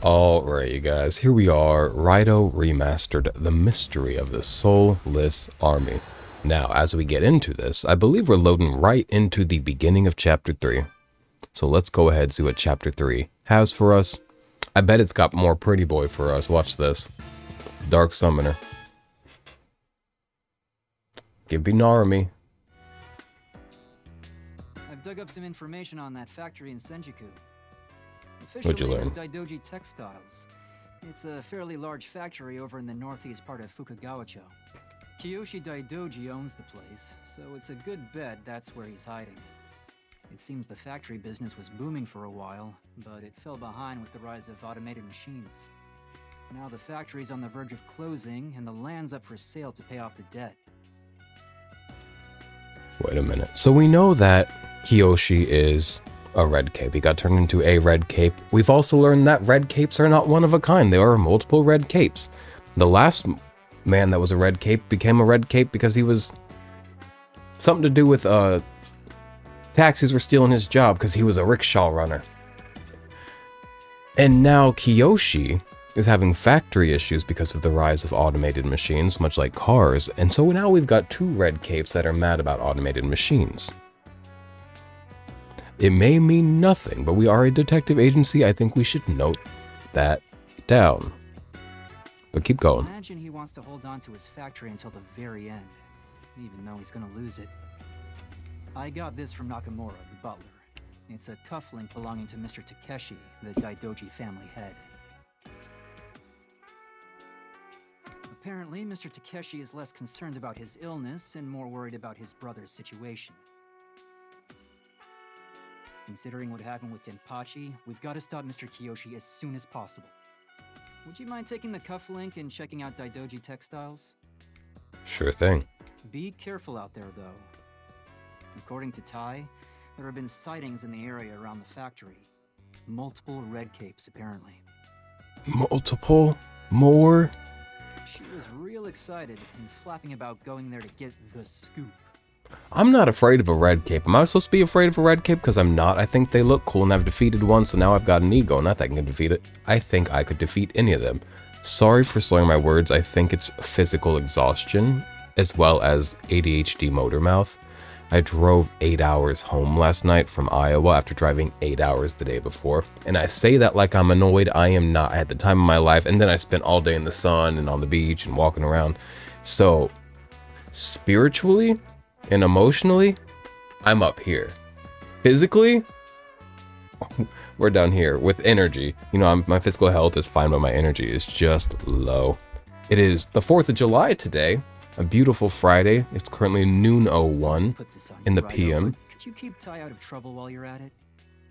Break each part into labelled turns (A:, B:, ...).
A: Alright, you guys, here we are, RAIDOU Remastered, The Mystery of the Soulless Army. Now, as we get into this, I believe we're loading right into the beginning of Chapter 3. So let's go ahead and see what Chapter 3 has for us. I bet it's got more pretty boy for us. Watch this. Dark Summoner. Give me Narumi.
B: I've dug up some information on that factory in Senjuku.
A: What'd you
B: Officially,
A: learn?
B: it's Daidoji Textiles. It's a fairly large factory over in the northeast part of Fukagawa-cho. Kiyoshi Daidoji owns the place, so it's a good bet that's where he's hiding. It seems the factory business was booming for a while, but it fell behind with the rise of automated machines. Now the factory's on the verge of closing, and the land's up for sale to pay off the debt.
A: Wait a minute. So we know that Kiyoshi is a red cape. He got turned into a red cape. We've also learned that red capes are not one of a kind. There are multiple red capes. The last man that was a red cape became a red cape because he was something to do with taxis were stealing his job because he was a rickshaw runner. And now Kiyoshi is having factory issues because of the rise of automated machines, much like cars. And so now we've got two red capes that are mad about automated machines. It may mean nothing, but we are a detective agency. I think we should note that down. But keep going.
B: Imagine he wants to hold on to his factory until the very end, even though he's gonna lose it. I got this from Nakamura, the butler. It's a cufflink belonging to Mr. Takeshi, the Daidoji family head. Apparently, Mr. Takeshi is less concerned about his illness and more worried about his brother's situation. Considering what happened with Tenpachi, we've got to stop Mr. Kiyoshi as soon as possible. Would you mind taking the cufflink and checking out Daidoji Textiles?
A: Sure thing.
B: Be careful out there, though. According to Tai, there have been sightings in the area around the factory. Multiple red capes, apparently.
A: Multiple? More?
B: She was real excited and flapping about going there to get the scoop.
A: I'm not afraid of a red cape. Am I supposed to be afraid of a red cape? Because I'm not. I think they look cool and I've defeated one, so now I've got an ego. Not that I can defeat it. I think I could defeat any of them. Sorry for slurring my words. I think it's physical exhaustion as well as ADHD motor mouth. I drove 8 hours home last night from Iowa after driving 8 hours the day before. And I say that like I'm annoyed. I am not. I had the time of my life. And then I spent all day in the sun and on the beach and walking around. So spiritually and emotionally, I'm up here. Physically, we're down here with energy. You know, my physical health is fine, but my energy is just low. It is the 4th of July today, a beautiful Friday. It's currently noon 01 in the PM.
B: Could you keep Tai out of trouble while you're at it?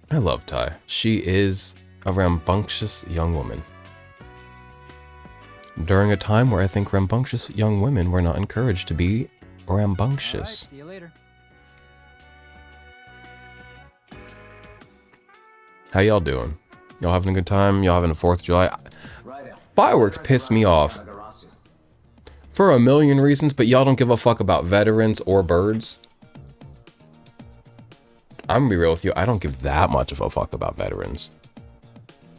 A: I love Tai. She is a rambunctious young woman. During a time where I think rambunctious young women were not encouraged to be rambunctious.
B: All right, see you later.
A: How y'all doing? Y'all having a good time? Y'all having a 4th of July? Fireworks piss me off for a million reasons, but y'all don't give a fuck about veterans or birds. I'm gonna be real with you. I don't give that much of a fuck about veterans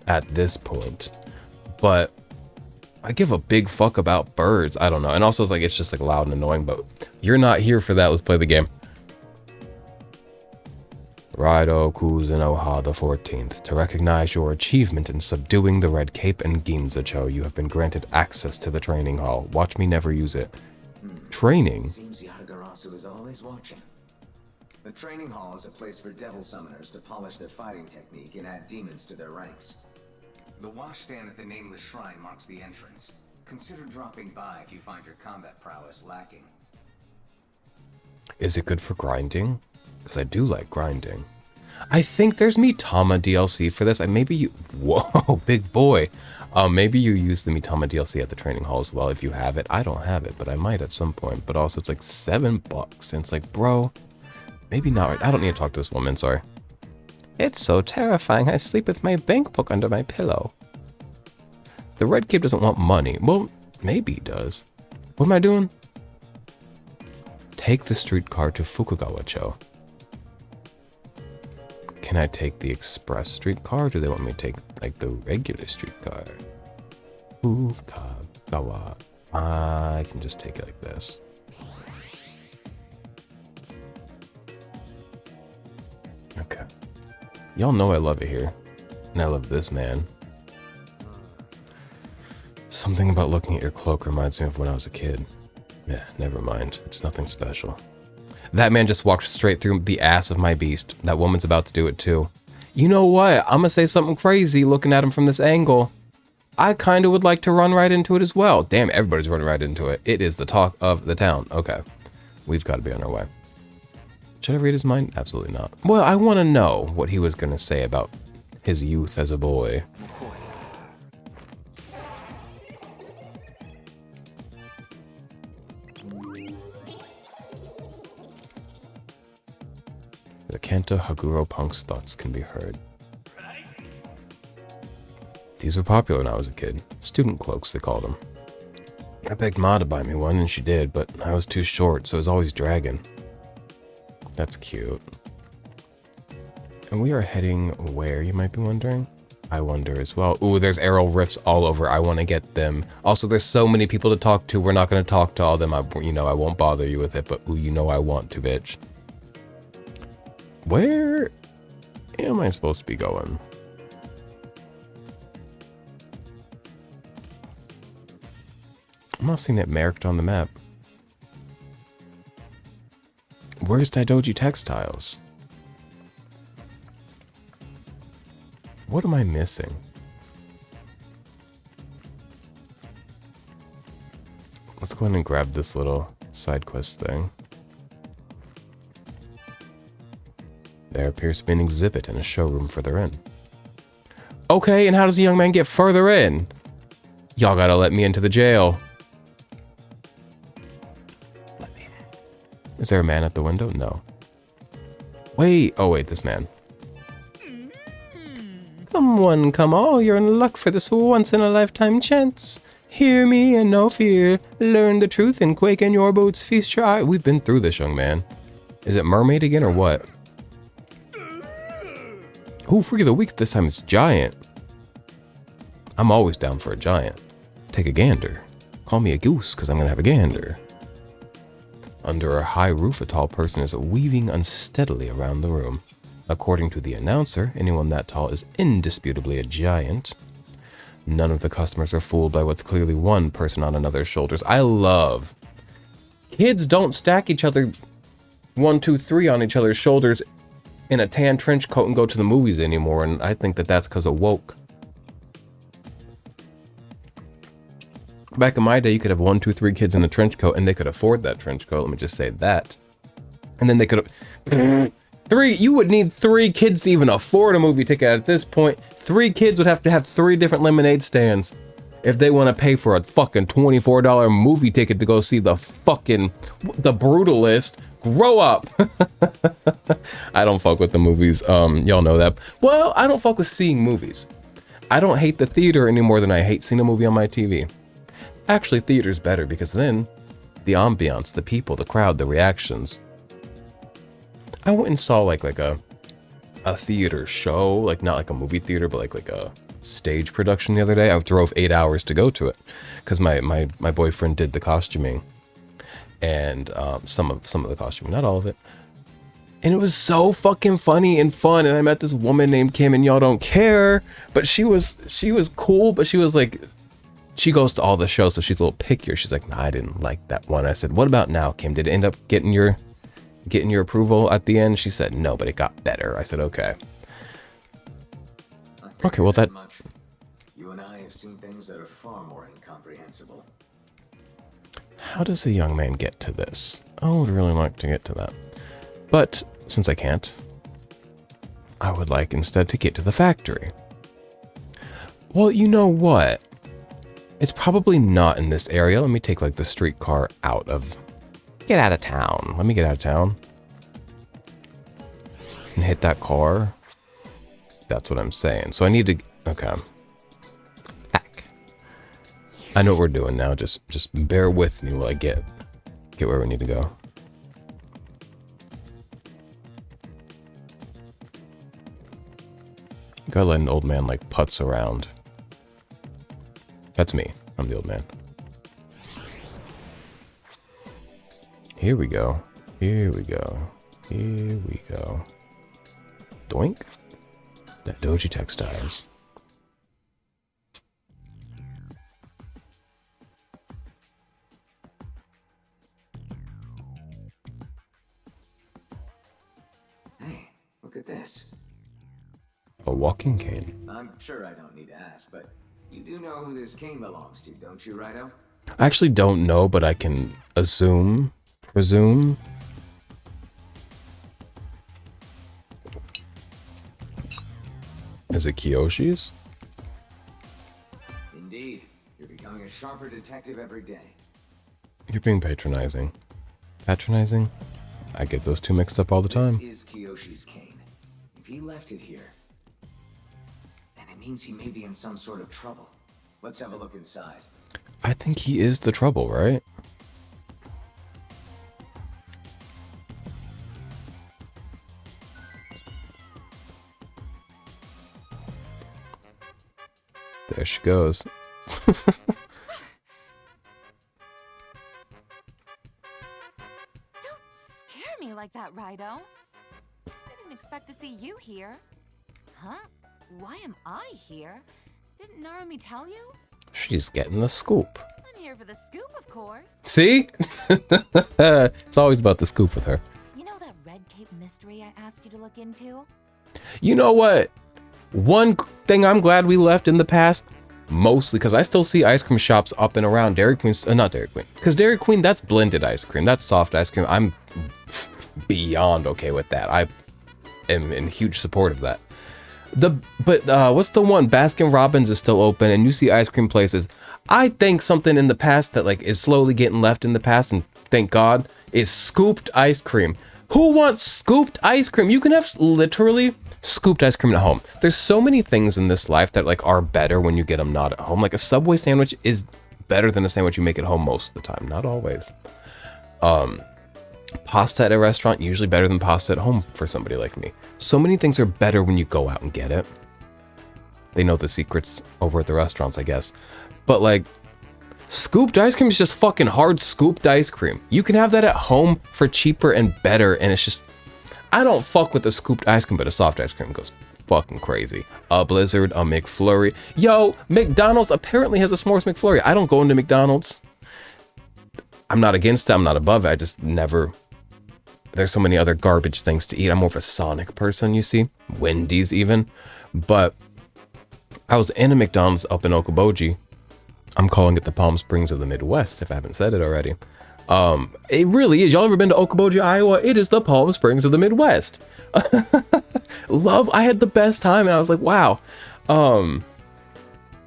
A: at this point, but I give a big fuck about birds. I don't know. And also it's like, it's just like loud and annoying, but you're not here for that. Let's play the game. Raidou Kuzunoha the 14th. To recognize your achievement in subduing the Red Cape and Ginzacho, you have been granted access to the training hall. Watch me never use it. Training?
C: Seems Yatagarasu is always watching. The training hall is a place for devil summoners to polish their fighting technique and add demons to their ranks. The washstand at the nameless shrine marks the entrance. Consider dropping by if you find your combat prowess lacking.
A: Is it good for grinding? Because I do like grinding. I think there's Mitama DLC for this. Maybe you... Whoa, big boy. Maybe you use the Mitama DLC at the training hall as well if you have it. I don't have it, but I might at some point. But also it's like $7. And it's like, bro, maybe not right. I don't need to talk to this woman, sorry. It's so terrifying. I sleep with my bank book under my pillow. The Red Cape doesn't want money. Well, maybe he does. What am I doing? Take the streetcar to Fukagawa-cho. Can I take the express streetcar, or do they want me to take, like, the regular streetcar? Fukagawa. I can just take it like this. Okay. Y'all know I love it here. And I love this man. Something about looking at your cloak reminds me of when I was a kid. Yeah, never mind. It's nothing special. That man just walked straight through the ass of my beast. That woman's about to do it too. You know what? I'm gonna say something crazy looking at him from this angle. I kind of would like to run right into it as well. Damn, everybody's running right into it. It is the talk of the town. Okay. We've got to be on our way. Should I read his mind? Absolutely not. Well, I want to know what he was going to say about his youth as a boy. The Kanto Haguro punk's thoughts can be heard. These were popular when I was a kid. Student cloaks, they called them. I begged Ma to buy me one, and she did, but I was too short, so it was always dragging. That's cute. And we are heading where, you might be wondering? I wonder as well. Ooh, there's arrow rifts all over. I want to get them. Also, there's so many people to talk to. We're not going to talk to all of them. I won't bother you with it, but ooh, I want to, bitch. Where am I supposed to be going? I'm not seeing it marked on the map. Where's Daidoji Textiles? What am I missing? Let's go ahead and grab this little side quest thing. There appears to be an exhibit and a showroom further in. Okay, and how does the young man get further in? Y'all gotta let me into the jail. Let me in. Is there a man at the window? No. Wait, oh wait, this man. Come one, come all, you're in luck for this once-in-a-lifetime chance. Hear me and no fear. Learn the truth and quake in your boots. Feast your eye. We've been through this, young man. Is it mermaid again or what? Ooh, freak of the week this time it's giant. I'm always down for a giant. Take a gander. Call me a goose, because I'm going to have a gander. Under a high roof, a tall person is weaving unsteadily around the room. According to the announcer, anyone that tall is indisputably a giant. None of the customers are fooled by what's clearly one person on another's shoulders. I love. Kids don't stack each other 1, 2, 3 on each other's shoulders in a tan trench coat and go to the movies anymore, and I think that that's because of woke. Back in my day, you could have 1, 2, 3 kids in a trench coat, and they could afford that trench coat. Let me just say that. And then they could have... 3, you would need 3 kids to even afford a movie ticket at this point. 3 kids would have to have 3 different lemonade stands if they want to pay for a fucking $24 movie ticket to go see the Brutalist. Grow up. I don't fuck with the movies. Y'all know that. Well, I don't fuck with seeing movies. I don't hate the theater any more than I hate seeing a movie on my TV. Actually, theater's better because then the ambiance, the people, the crowd, the reactions. I went and saw like a theater show, like not like a movie theater, but like a stage production the other day. I drove 8 hours to go to it because my boyfriend did the costuming and some of the costuming, not all of it. And it was so fucking funny and fun. And I met this woman named Kim, and y'all don't care, but she was cool, but she was like, she goes to all the shows, so she's a little pickier. She's like, nah, I didn't like that one. I said, what about now, Kim? Did it end up getting your approval at the end? She said, no, but it got better. I said, okay. Okay, well that...
C: You and I have seen things that are far more incomprehensible.
A: How does a young man get to this? I would really like to get to that. But since I can't, I would like instead to get to the factory. Well, you know what? It's probably not in this area. Let me take like the streetcar out of... Get out of town. Let me get out of town. And hit that car. That's what I'm saying. So I need to... Okay. Back. I know what we're doing now. Just bear with me while I get where we need to go. Gotta let an old man like putz around. That's me. I'm the old man. Here we go. Here we go. Here we go. Doink. That Doji Textiles.
C: Hey, look at this.
A: A walking cane.
C: I'm sure I don't need to ask, but you do know who this cane belongs to, don't you, Raido?
A: I actually don't know, but I can presume. Is it Kiyoshi's?
C: Indeed. You're becoming a sharper detective every day.
A: You're being patronizing. Patronizing? I get those two mixed up all the time.
C: This is Kiyoshi's cane. If he left it here, then it means he may be in some sort of trouble. Let's have a look inside.
A: I think he is the trouble, right? There she goes.
D: Don't scare me like that, Raido. I didn't expect to see you here. Huh? Why am I here? Didn't Narumi tell you?
A: She's getting the scoop.
D: I'm here for the scoop, of course.
A: See? It's always about the scoop with her.
D: You know that Red Cape mystery I asked you to look into?
A: You know what? One thing I'm glad we left in the past, mostly because I still see ice cream shops up and around Dairy Queen's, not Dairy Queen, because Dairy Queen, that's blended ice cream, that's soft ice cream. I'm beyond okay with that. I am in huge support of that. But what's the one? Baskin Robbins is still open, and you see ice cream places. I think something in the past that like is slowly getting left in the past, and thank God, is scooped ice cream. Who wants scooped ice cream? You can have literally scooped ice cream at home. There's so many things in this life that like are better when you get them not at home. Like a Subway sandwich is better than a sandwich you make at home most of the time. Not always. Pasta at a restaurant, usually better than pasta at home for somebody like me. So many things are better when you go out and get it. They know the secrets over at the restaurants, I guess. But like, scooped ice cream is just fucking hard scooped ice cream. You can have that at home for cheaper and better, and it's just, I don't fuck with a scooped ice cream, but a soft ice cream goes fucking crazy. A Blizzard, a McFlurry. Yo, McDonald's apparently has a s'mores McFlurry. I don't go into McDonald's. I'm not against it, I'm not above it, I just never... There's so many other garbage things to eat. I'm more of a Sonic person, you see. Wendy's even. But I was in a McDonald's up in Okoboji. I'm calling it the Palm Springs of the Midwest, if I haven't said it already. It really is. Y'all ever been to Okoboji, Iowa? It is the Palm Springs of the Midwest. I had the best time, and I was like, wow. I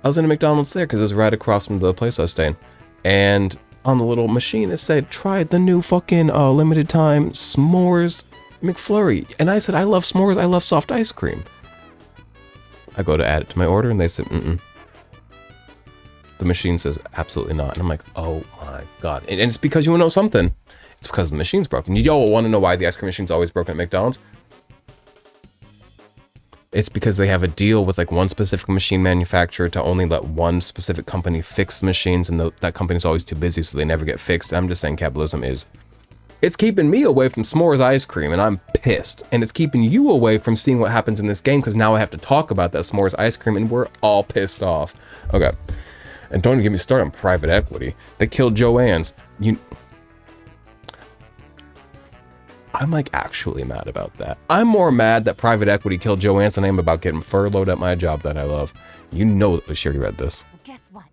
A: was in a McDonald's there because it was right across from the place I was staying. And on the little machine, it said, try the new fucking limited time s'mores McFlurry. And I said, I love s'mores, I love soft ice cream. I go to add it to my order, and they said, mm-mm. The machine says, absolutely not. And I'm like, oh my God. And it's because you want to know something. It's because the machine's broken. Y'all want to know why the ice cream machine's always broken at McDonald's? It's because they have a deal with like one specific machine manufacturer to only let one specific company fix the machines, and that company's always too busy, so they never get fixed. I'm just saying capitalism it's keeping me away from s'mores ice cream, and I'm pissed. And it's keeping you away from seeing what happens in this game, because now I have to talk about that s'mores ice cream, and we're all pissed off. Okay. And don't even get me started on private equity. They killed Joann's. I'm like actually mad about that. I'm more mad that private equity killed Joann than I am about getting furloughed at my job that I love. You know that she already read this.
D: Well, guess what?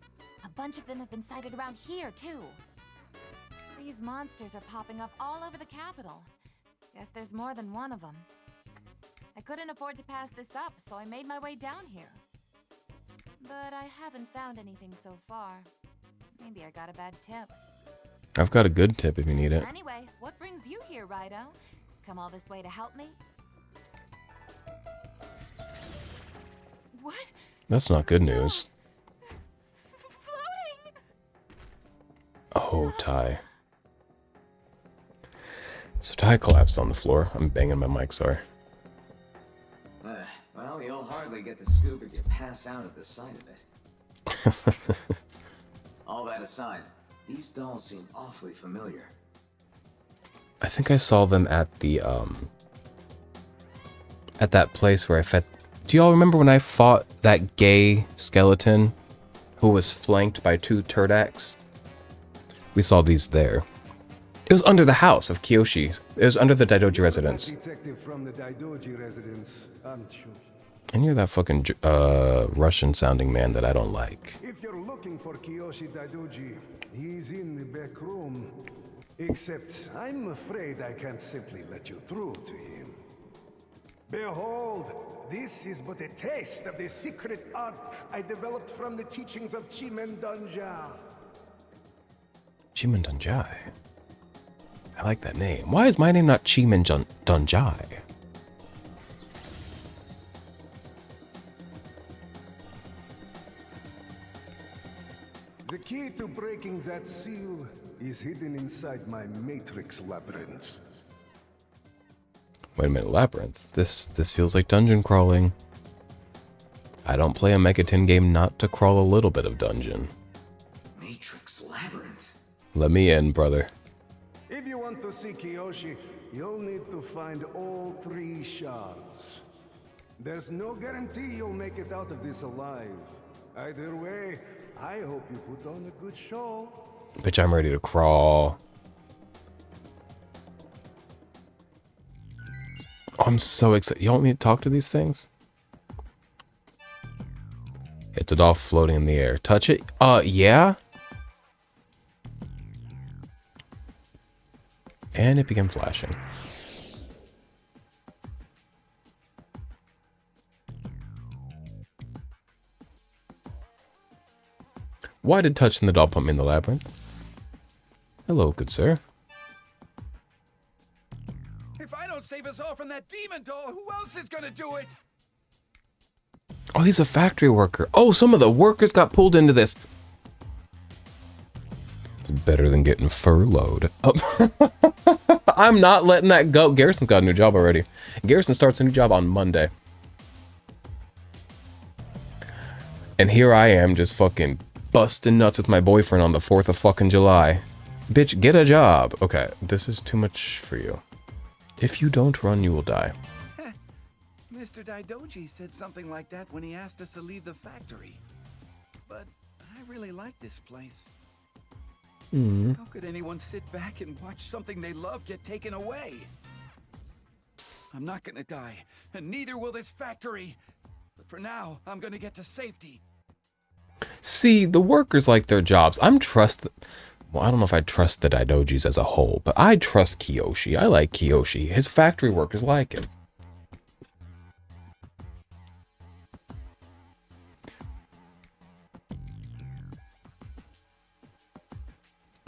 D: A bunch of them have been sighted around here, too. These monsters are popping up all over the capital. Guess there's more than one of them. I couldn't afford to pass this up, so I made my way down here. But I haven't found anything so far. Maybe I got a bad tip.
A: I've got a good tip if you need it.
D: Anyway, what brings you here, Raido? Come all this way to help me? What?
A: That's not good news.
D: Floating!
A: Oh, Ty. So Ty collapsed on the floor. I'm banging my mic, sorry.
C: Well, you'll hardly get get the scoop or you pass out at the sight of it. All that aside, these dolls seem awfully familiar.
A: I think I saw them at the, at that place where I fed... Do y'all remember when I fought that gay skeleton who was flanked by 2 Turdacs? We saw these there. It was under the house of Kiyoshi. It was under the Daidoji residence.
E: Detective from the Daidoji residence, aren't you?
A: And you're that fucking Russian-sounding man that I don't like.
E: If you're looking for Kiyoshi Daidoji, he's in the back room. Except, I'm afraid I can't simply let you through to him. Behold, this is but a taste of the secret art I developed from the teachings of Chimen Donja.
A: Chimen Donjai. I like that name. Why is my name not Chimen Donjai?
E: The key to breaking that seal is hidden inside my Matrix labyrinth.
A: Wait a minute, labyrinth. This feels like dungeon crawling. I don't play a Mega 10 game not to crawl a little bit of dungeon.
C: Matrix Labyrinth.
A: Let me in, brother.
E: If you want to see Kiyoshi, you'll need to find all 3 shards. There's no guarantee you'll make it out of this alive. Either way, I hope you put on a good show.
A: Bitch, I'm ready to crawl. Oh, I'm so excited. You want me to talk to these things? It's a doll floating in the air. Touch it? Yeah? And it began flashing. Why did touching the doll put me in the labyrinth? Hello, good sir.
F: If I don't save us all from that demon doll, who else is gonna do it?
A: Oh, he's a factory worker. Oh, some of the workers got pulled into this. It's better than getting furloughed. Oh. I'm not letting that go. Garrison's got a new job already. Garrison starts a new job on Monday. And here I am just fucking busting nuts with my boyfriend on the 4th of fucking July. Bitch, get a job. Okay, this is too much for you. If you don't run, you will die.
F: Mr. Daidoji said something like that when he asked us to leave the factory. But I really like this place. How could anyone sit back and watch something they love get taken away? I'm not gonna die, and neither will this factory. But for now, I'm gonna get to safety.
A: See, the workers like their jobs. Well, I don't know if I trust the Daidojis as a whole, but I trust Kiyoshi. I like Kiyoshi. His factory workers like him.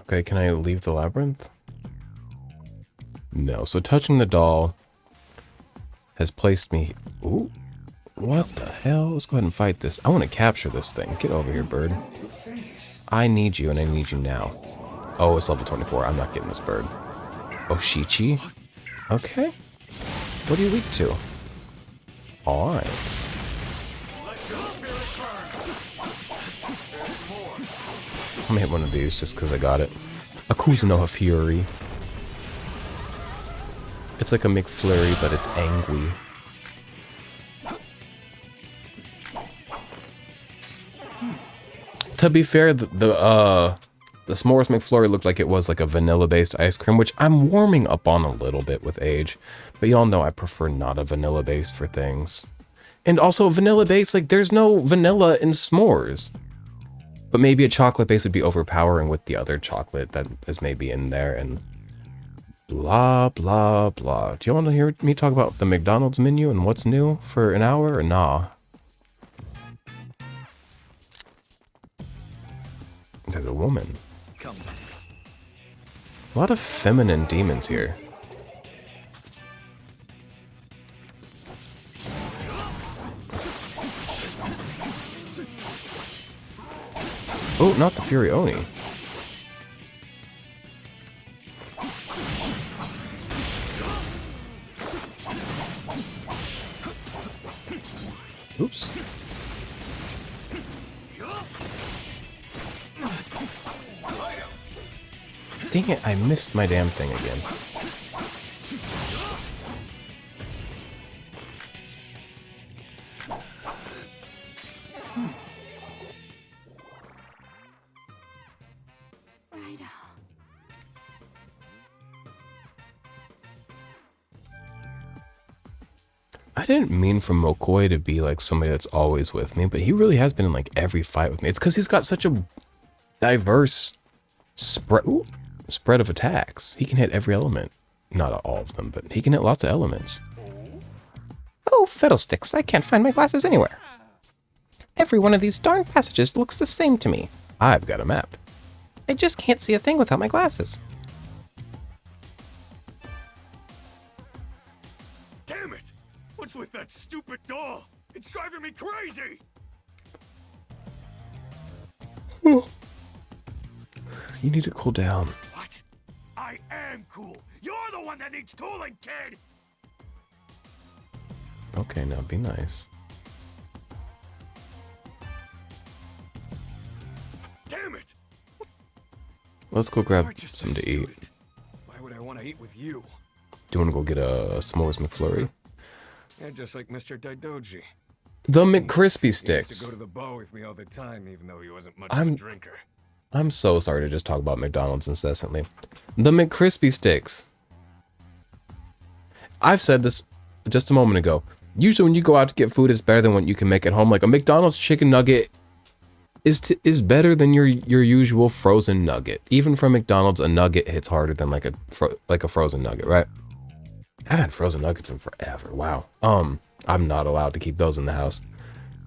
A: Okay, can I leave the labyrinth? No, so touching the doll has placed me... Ooh, what the hell? Let's go ahead and fight this. I want to capture this thing. Get over here, bird. I need you, and I need you now. Oh, it's level 24. I'm not getting this bird. Oshichi? Okay. What are you weak to? Eyes. I'm gonna hit one of these just because I got it. Akuzunoha Fury. It's like a McFlurry, but it's angry. To be fair, the S'mores McFlurry looked like it was like a vanilla-based ice cream, which I'm warming up on a little bit with age. But y'all know I prefer not a vanilla base for things. And also vanilla base, like there's no vanilla in s'mores. But maybe a chocolate base would be overpowering with the other chocolate that is maybe in there and blah, blah, blah. Do you want to hear me talk about the McDonald's menu and what's new for an hour or nah? There's a woman.
F: Come.
A: A lot of feminine demons here. Oh, not the Fury Oni. Oops. Dang it, I missed my damn thing again.
D: RAIDOU.
A: I didn't mean for McCoy to be like somebody that's always with me, but he really has been in like every fight with me. It's because he's got such a diverse spread of attacks. He can hit every element. Not all of them, but he can hit lots of elements. Oh, fiddlesticks, I can't find my glasses anywhere. Every one of these darn passages looks the same to me. I've got a map. I just can't see a thing without my glasses.
G: Damn it! What's with that stupid doll? It's driving me crazy!
A: You need to cool down.
G: What? I am cool. You're the one that needs cooling, kid!
A: Okay, now be nice.
G: Damn it!
A: Let's go grab
G: You're just
A: something to eat.
G: stupid. Why would I want to eat with you?
A: Do you want to go get a s'mores McFlurry?
G: You're just like Mr. Daidoji.
A: The McCrispy
G: He used to
A: sticks.
G: go to the bar with me all the time, even though he wasn't much of
A: I'm-
G: a drinker.
A: I'm so sorry to just talk about McDonald's incessantly. The McCrispy sticks. I've said this just a moment ago. Usually when you go out to get food, it's better than what you can make at home. Like a McDonald's chicken nugget is better than your usual frozen nugget. Even from McDonald's, a nugget hits harder than like a frozen nugget, right? I've had frozen nuggets in forever. Wow. I'm not allowed to keep those in the house.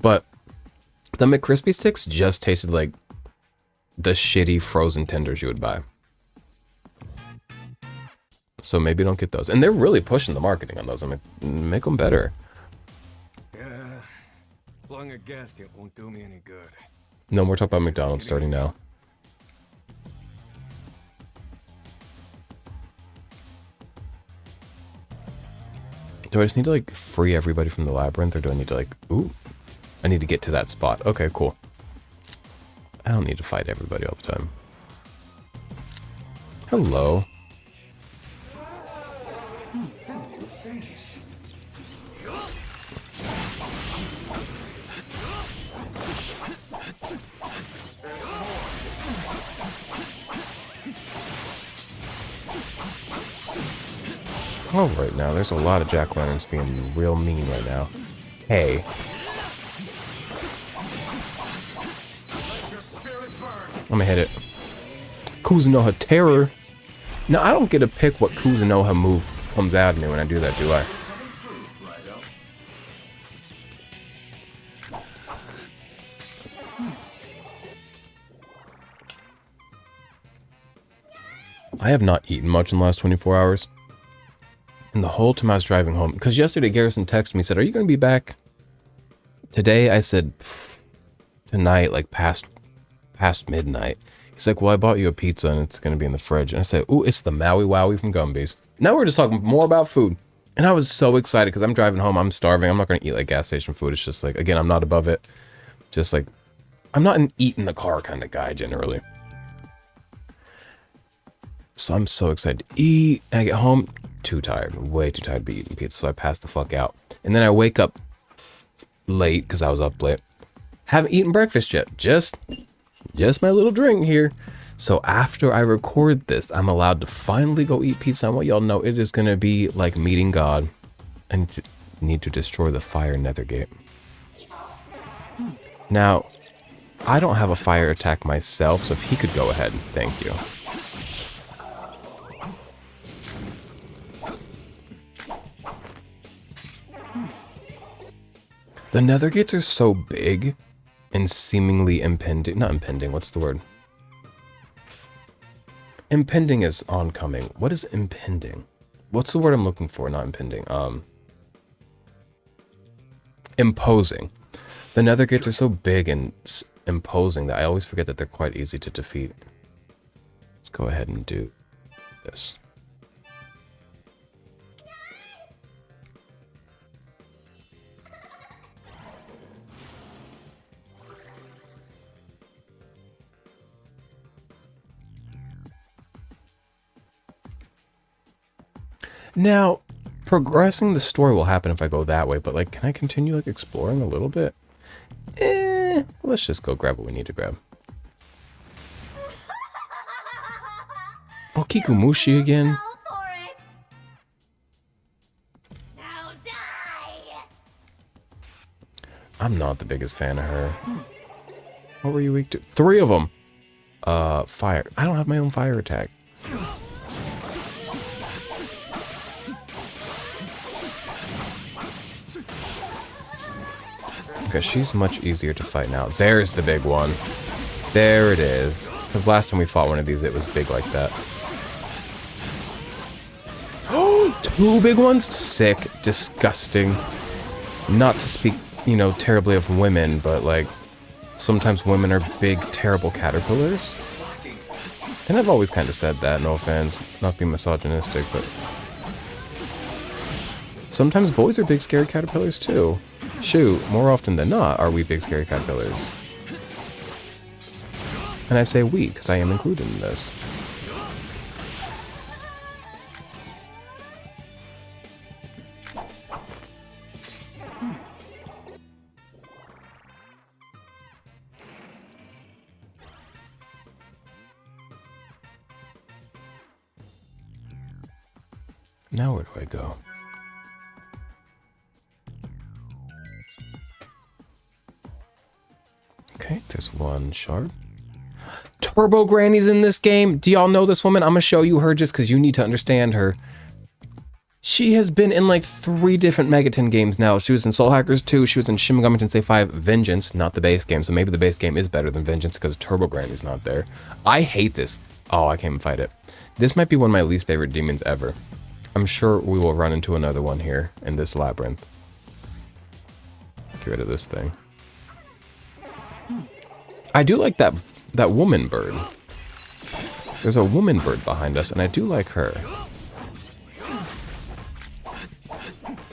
A: But the McCrispy sticks just tasted like the shitty frozen tenders you would buy. So maybe don't get those. And they're really pushing the marketing on those. I'm like, make them better.
G: Yeah, blowing a gasket won't do me any good.
A: No more talk about McDonald's starting now. Do I just need to like free everybody from the labyrinth, or do I need to like, ooh, I need to get to that spot. Okay, cool. I don't need to fight everybody all the time. Hello. All right, now there's a lot of jack-o'-lanterns being real mean right now. Hey. I'm gonna hit it. Kuzunoha Terror. Now, I don't get to pick what Kuzunoha move comes out of me when I do that, do I? I have not eaten much in the last 24 hours. And the whole time I was driving home, because yesterday Garrison texted me, said, "Are you going to be back today?" I said, "Tonight, like past midnight." He's like, "Well, I bought you a pizza and it's going to be in the fridge." And I said, "Ooh, it's the Maui Wowie from Gumby's." Now we're just talking more about food. And I was so excited because I'm driving home. I'm starving. I'm not going to eat like gas station food. It's just like, again, I'm not above it. Just like, I'm not an eat in the car kind of guy generally. So I'm so excited to eat. And I get home, too tired, way too tired to be eating pizza. So I pass the fuck out. And then I wake up late because I was up late. Haven't eaten breakfast yet. Just my little drink here. So after I record this, I'm allowed to finally go eat pizza. I want y'all to know it is going to be like meeting God. I need to destroy the fire nethergate. Now, I don't have a fire attack myself, so if he could go ahead, thank you. The nether gates are so big and seemingly impending. Not impending, what's the word? Impending is oncoming. What is impending? What's the word I'm looking for? Not impending. Imposing. The nether gates are so big and imposing that I always forget that they're quite easy to defeat. Let's go ahead and do this. Now, progressing the story will happen if I go that way, but like, can I continue like exploring a little bit? Let's just go grab what we need to grab. Oh, Kikumushi again. I'm not the biggest fan of her. What were you weak to? 3 of them. Fire. I don't have my own fire attack. Okay, she's much easier to fight now. There's the big one. There it is. Because last time we fought one of these, it was big like that. Oh, 2 big ones? Sick. Disgusting. Not to speak, you know, terribly of women, but like, sometimes women are big, terrible caterpillars. And I've always kind of said that, no offense. Not being misogynistic, but... sometimes boys are big, scary caterpillars too. Shoot, more often than not are we big, scary caterpillars. And I say we, because I am included in this. Now where do I go? Okay, there's one shard. Turbo Granny's in this game. Do y'all know this woman? I'm gonna show you her just because you need to understand her. She has been in like 3 different Megaton games now. She was in Soul Hackers 2, she was in Shin Megami Tensei 5 Vengeance, not the base game, so maybe the base game is better than Vengeance because Turbo Granny's not there. I hate this. Oh, I can't even fight it. This might be one of my least favorite demons ever. I'm sure we will run into another one here in this labyrinth. Get rid of this thing. I do like that woman bird. There's a woman bird behind us, and I do like her.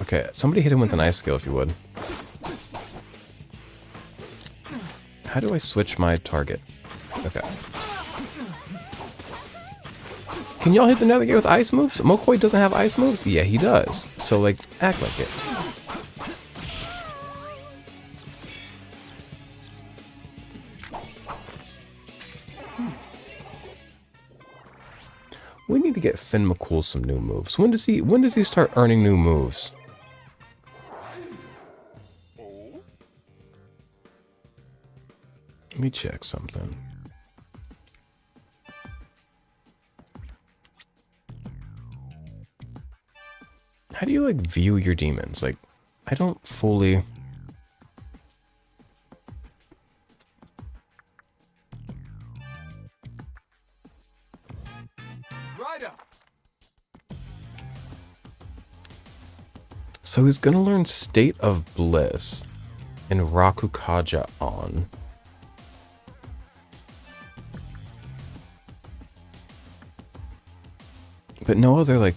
A: Okay, somebody hit him with an ice skill if you would. How do I switch my target? Okay. Can y'all hit the nether gate with ice moves? Mokoi doesn't have ice moves? Yeah, he does. So, like, act like it. We need to get Finn McCool some new moves. When does he start earning new moves? Let me check something. How do you like view your demons? Like, I don't fully... So he's gonna learn State of Bliss in Rakukaja on. But no other, like,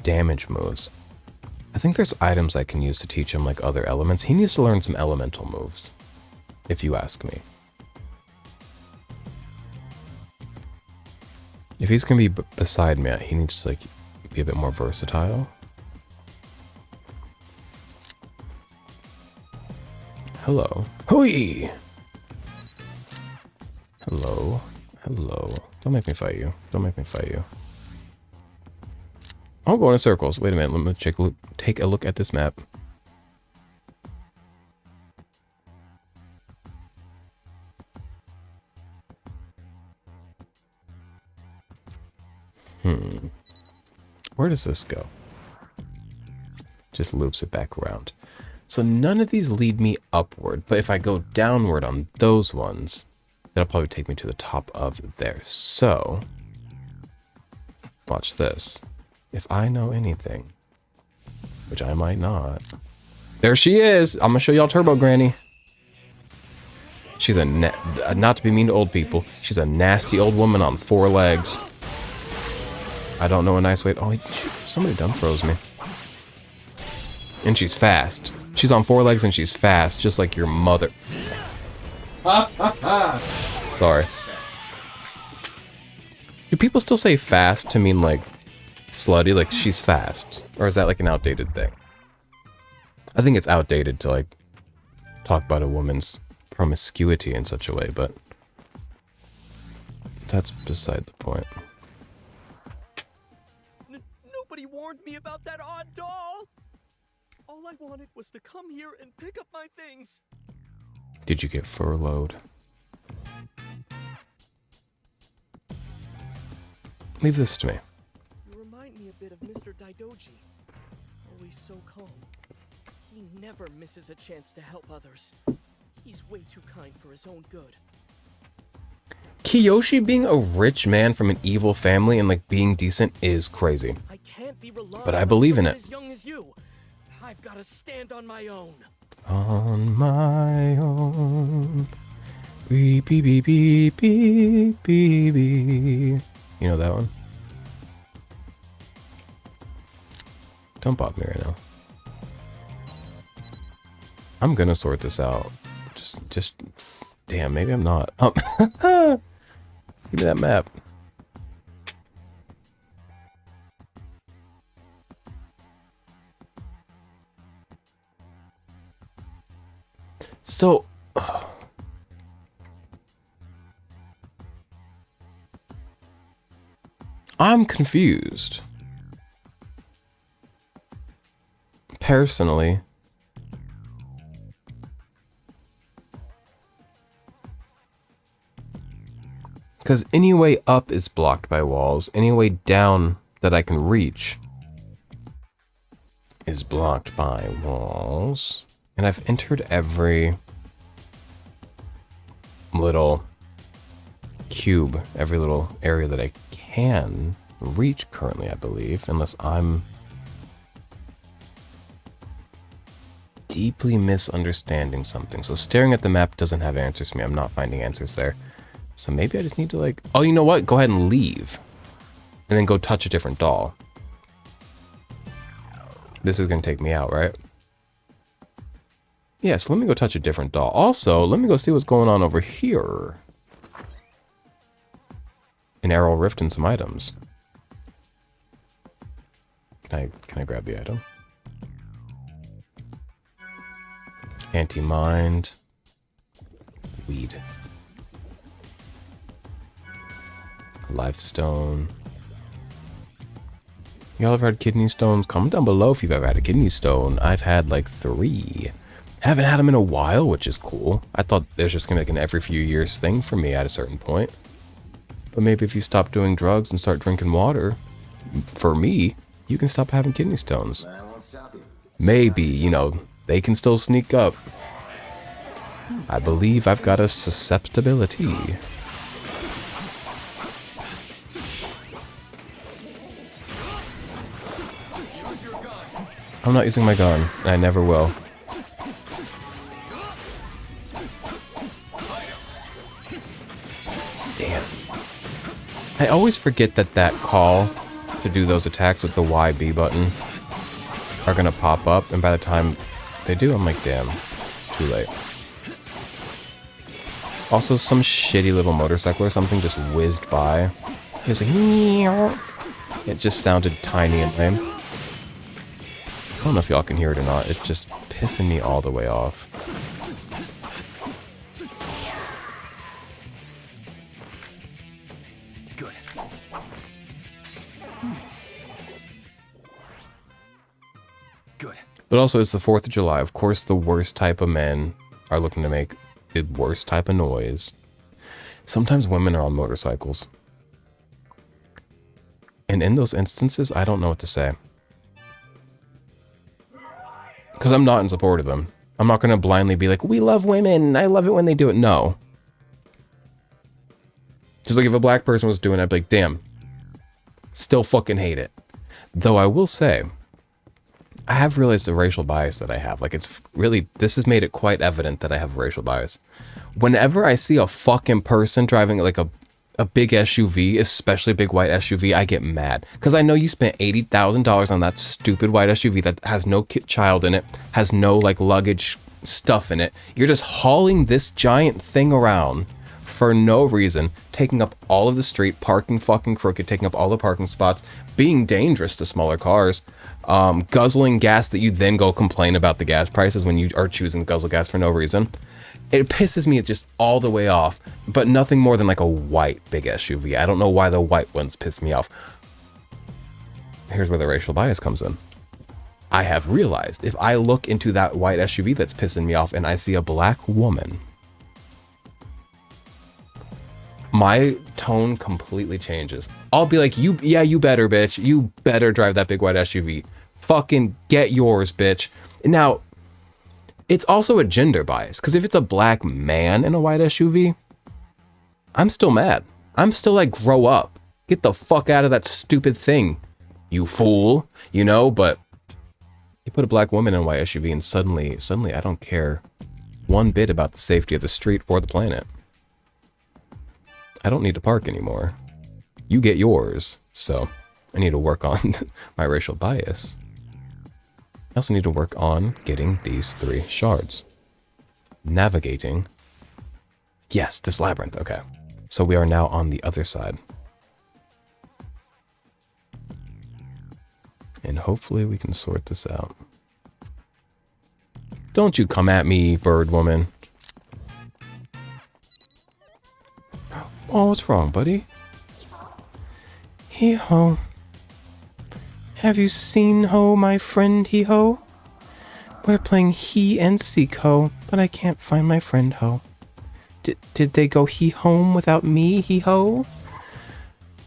A: damage moves. I think there's items I can use to teach him, like, other elements. He needs to learn some elemental moves, if you ask me. If he's gonna be beside me, he needs to, like, be a bit more versatile. Hello. Hoi! Hello. Hello. Don't make me fight you. Don't make me fight you. I'm going in circles. Wait a minute. Let me take a look at this map. Where does this go? Just loops it back around. So none of these lead me upward, but if I go downward on those ones, that'll probably take me to the top of there. So, watch this. If I know anything, which I might not. There she is! I'm gonna show y'all Turbo Granny. She's a, not to be mean to old people, she's a nasty old woman on 4 legs. I don't know a nice way. Oh, somebody dumb froze me. And she's fast. She's on 4 legs and she's fast, just like your mother. Sorry. Do people still say fast to mean like slutty? Like, she's fast. Or is that like an outdated thing? I think it's outdated to like talk about a woman's promiscuity in such a way, but that's beside the point.
G: Nobody warned me about that odd doll. All I wanted was to come here and pick up my things.
A: Did you get furloughed? Leave this to me.
G: You remind me a bit of Mr. Daidoji. Always so calm. He never misses a chance to help others. He's way too kind for his own good.
A: Kiyoshi being a rich man from an evil family and like being decent is crazy.
G: I can't be reliant
A: But I believe in
G: on
A: it.
G: someone as young as you. I've got to stand on my own.
A: On my own. Beep, beep, beep, beep, beep, beep, beep. You know that one? Don't bother me right now. I'm gonna sort this out. Just, damn, maybe I'm not. Oh. Give me that map. So, I'm confused. Personally. Because any way up is blocked by walls. Any way down that I can reach is blocked by walls. And I've entered every little cube, every little area that I can reach currently, I believe. Unless I'm deeply misunderstanding something. So staring at the map doesn't have answers for me. I'm not finding answers there. So maybe I just need to like, oh, you know what? Go ahead and leave. And then go touch a different doll. This is going to take me out, right? Yeah, so let me go touch a different doll. Also, let me go see what's going on over here. An arrow rift and some items. Can I grab the item? Anti-mind. Weed. Life stone. Y'all ever had kidney stones? Comment down below if you've ever had a kidney stone. I've had like 3. Haven't had them in a while, which is cool. I thought there's just gonna be like an every few years thing for me at a certain point. But maybe if you stop doing drugs and start drinking water, for me, you can stop having kidney stones.
C: I won't stop you.
A: Maybe, you know, they can still sneak up. I believe I've got a susceptibility. I'm not using my gun, and I never will. Damn. I always forget that call to do those attacks with the YB button are gonna pop up, and by the time they do, I'm like, damn, too late. Also, some shitty little motorcycle or something just whizzed by. It was like, meow. It just sounded tiny and lame. I don't know if y'all can hear it or not. It's just pissing me all the way off.
F: Good. Good.
A: But also, it's the 4th of July. Of course, the worst type of men are looking to make the worst type of noise. Sometimes women are on motorcycles. And in those instances, I don't know what to say. Because I'm not in support of them. I'm not going to blindly be like, we love women. I love it when they do it. No. Just like if a black person was doing it, I'd be like, damn. Still fucking hate it. Though I will say, I have realized the racial bias that I have. Like, it's really, this has made it quite evident that I have racial bias. Whenever I see a fucking person driving like a big SUV, especially a big white SUV, I get mad. Because I know you spent $80,000 on that stupid white SUV that has no child in it, has no like luggage stuff in it. You're just hauling this giant thing around for no reason, taking up all of the street, parking fucking crooked, taking up all the parking spots, being dangerous to smaller cars, guzzling gas that you then go complain about the gas prices when you are choosing to guzzle gas for no reason. It pisses me just all the way off, but nothing more than like a white big SUV. I don't know why the white ones piss me off. Here's where the racial bias comes in. I have realized if I look into that white SUV that's pissing me off and I see a black woman, my tone completely changes. I'll be like, you better, bitch. You better drive that big white SUV. Fucking get yours, bitch. Now, it's also a gender bias, because if it's a black man in a white SUV, I'm still mad. I'm still like, grow up. Get the fuck out of that stupid thing, you fool. You know, but you put a black woman in a white SUV and suddenly I don't care one bit about the safety of the street or the planet. I don't need to park anymore. You get yours. So I need to work on my racial bias. I also need to work on getting these 3 shards. Navigating. Yes, this labyrinth. Okay. So we are now on the other side. And hopefully we can sort this out. Don't you come at me, bird woman. Oh, what's wrong, buddy? Hee-ho. Have you seen Ho, my friend Hee-ho? We're playing he and seek Ho, but I can't find my friend Ho. Did they go home without me, Hee-ho?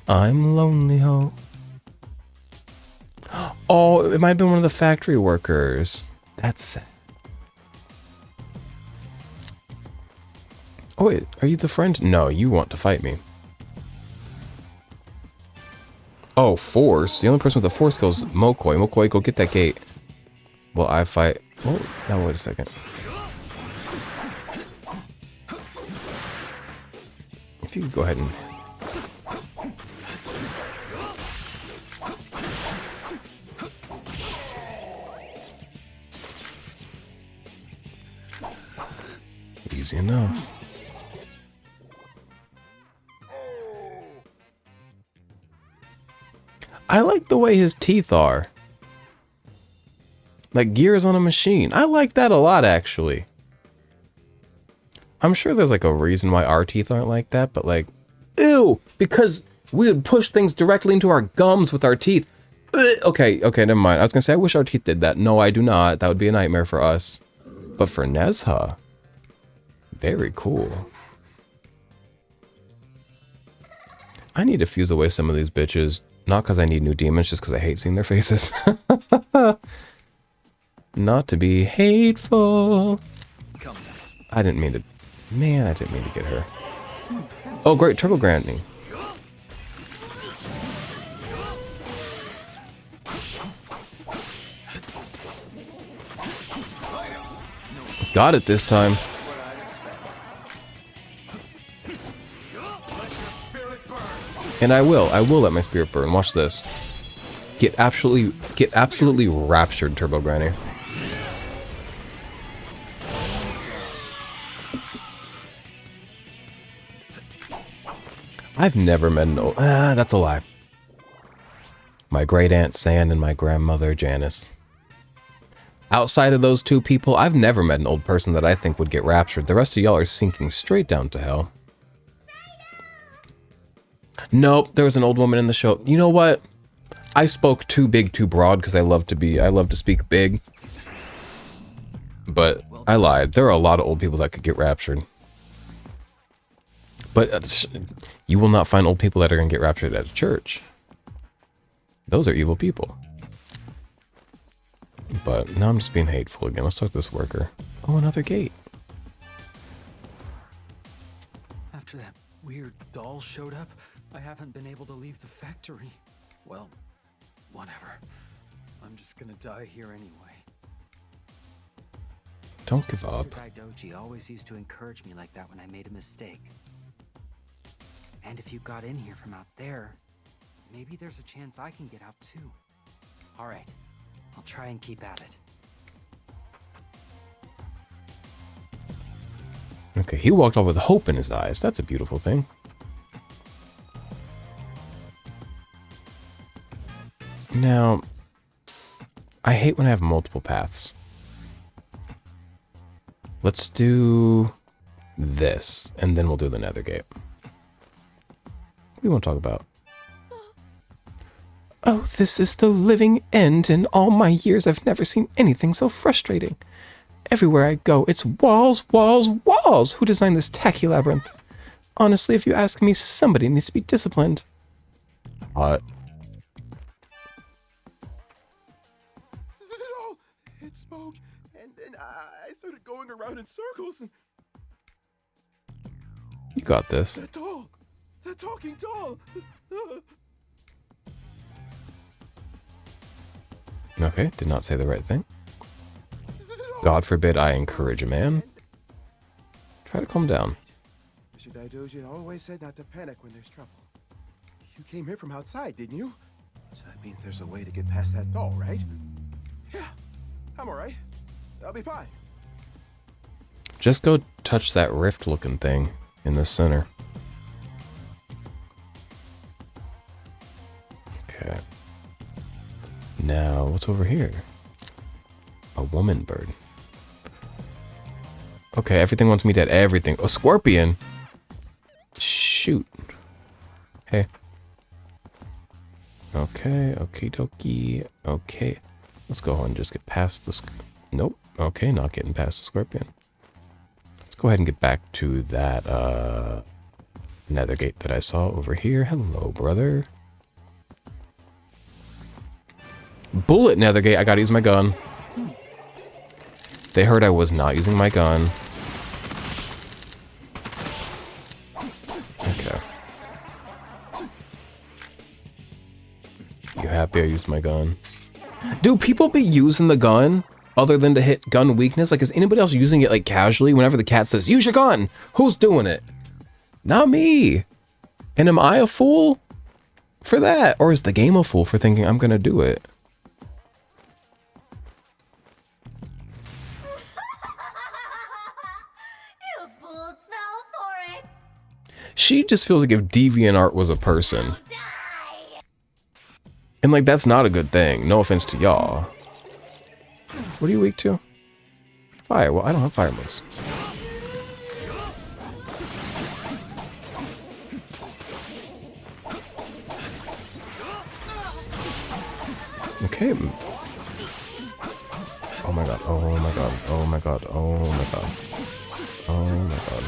A: I'm lonely Ho. Oh, it might have been one of the factory workers. That's sad. Oh wait, are you the friend? No, you want to fight me. Oh, force. The only person with the force skill is Mokoi. Mokoi, go get that gate. Well, I fight. Oh, now wait a second. If you could go ahead and... Easy enough. I like the way his teeth are. Like gears on a machine. I like that a lot, actually. I'm sure there's like a reason why our teeth aren't like that, but like, ew, because we would push things directly into our gums with our teeth. Okay, never mind. I was gonna say, I wish our teeth did that. No, I do not. That would be a nightmare for us. But for Nezha, very cool. I need to fuse away some of these bitches. Not because I need new demons, just because I hate seeing their faces. Not to be hateful. I didn't mean to... Man, I didn't mean to get her. Oh, great. Turbo Granding. Got it this time. And I will let my spirit burn. Watch this. Get absolutely raptured, Turbo Granny. I've never met an old... that's a lie. My great aunt San and my grandmother Janice. Outside of those 2 people, I've never met an old person that I think would get raptured. The rest of y'all are sinking straight down to hell. Nope, there was an old woman in the show. You know what? I spoke too big, too broad because I love to speak big. But I lied. There are a lot of old people that could get raptured. But you will not find old people that are going to get raptured at a church. Those are evil people. But now I'm just being hateful again. Let's talk to this worker. Oh, another gate.
B: After that weird doll showed up, I haven't been able to leave the factory. Well, whatever. I'm just gonna die here anyway.
A: Don't give up.
B: Mr. Daidoji always used to encourage me like that when I made a mistake. And if you got in here from out there, maybe there's a chance I can get out too. All right, I'll try and keep at it.
A: Okay, he walked off with hope in his eyes. That's a beautiful thing. Now, I hate when I have multiple paths. Let's do this, and then we'll do the nether gate. What do you want to talk about? Oh, this is the living end. In all my years, I've never seen anything so frustrating. Everywhere I go, it's walls, walls, walls. Who designed this tacky labyrinth? Honestly, if you ask me, somebody needs to be disciplined. What?
H: It spoke, and then I started going around in circles, and
A: You got this.
H: that doll, that talking doll.
A: Okay, did not say the right thing. God forbid I encourage a man. Try to calm down.
H: Mr. Daidoji always said not to panic when there's trouble. You came here from outside, didn't you? So that means there's a way to get past that doll, right? Yeah, I'm alright. I'll be fine.
A: Just go touch that rift looking thing in the center. Okay. Now, what's over here? A woman bird. Okay, everything wants me dead. Everything. A scorpion. Shoot. Hey. Okay, okie dokie. Okay. Let's go ahead and just get past this. Nope. Okay, not getting past the scorpion. Let's go ahead and get back to that nether gate that I saw over here. Hello, brother. Bullet nether gate. I gotta use my gun. They heard I was not using my gun. Okay. You happy I used my gun? Do people be using the gun other than to hit gun weakness? Like, is anybody else using it like casually whenever the cat says, use your gun? Who's doing it? Not me. And am I a fool for that? Or is the game a fool for thinking I'm gonna do it?
D: You fools fell for it!
A: She just feels like if DeviantArt was a person. And like, that's not a good thing. No offense to y'all. What are you weak to? Fire. Well, I don't have fire moves. Okay. Oh my god. Oh my god. Oh my god. Oh my god. Oh my god.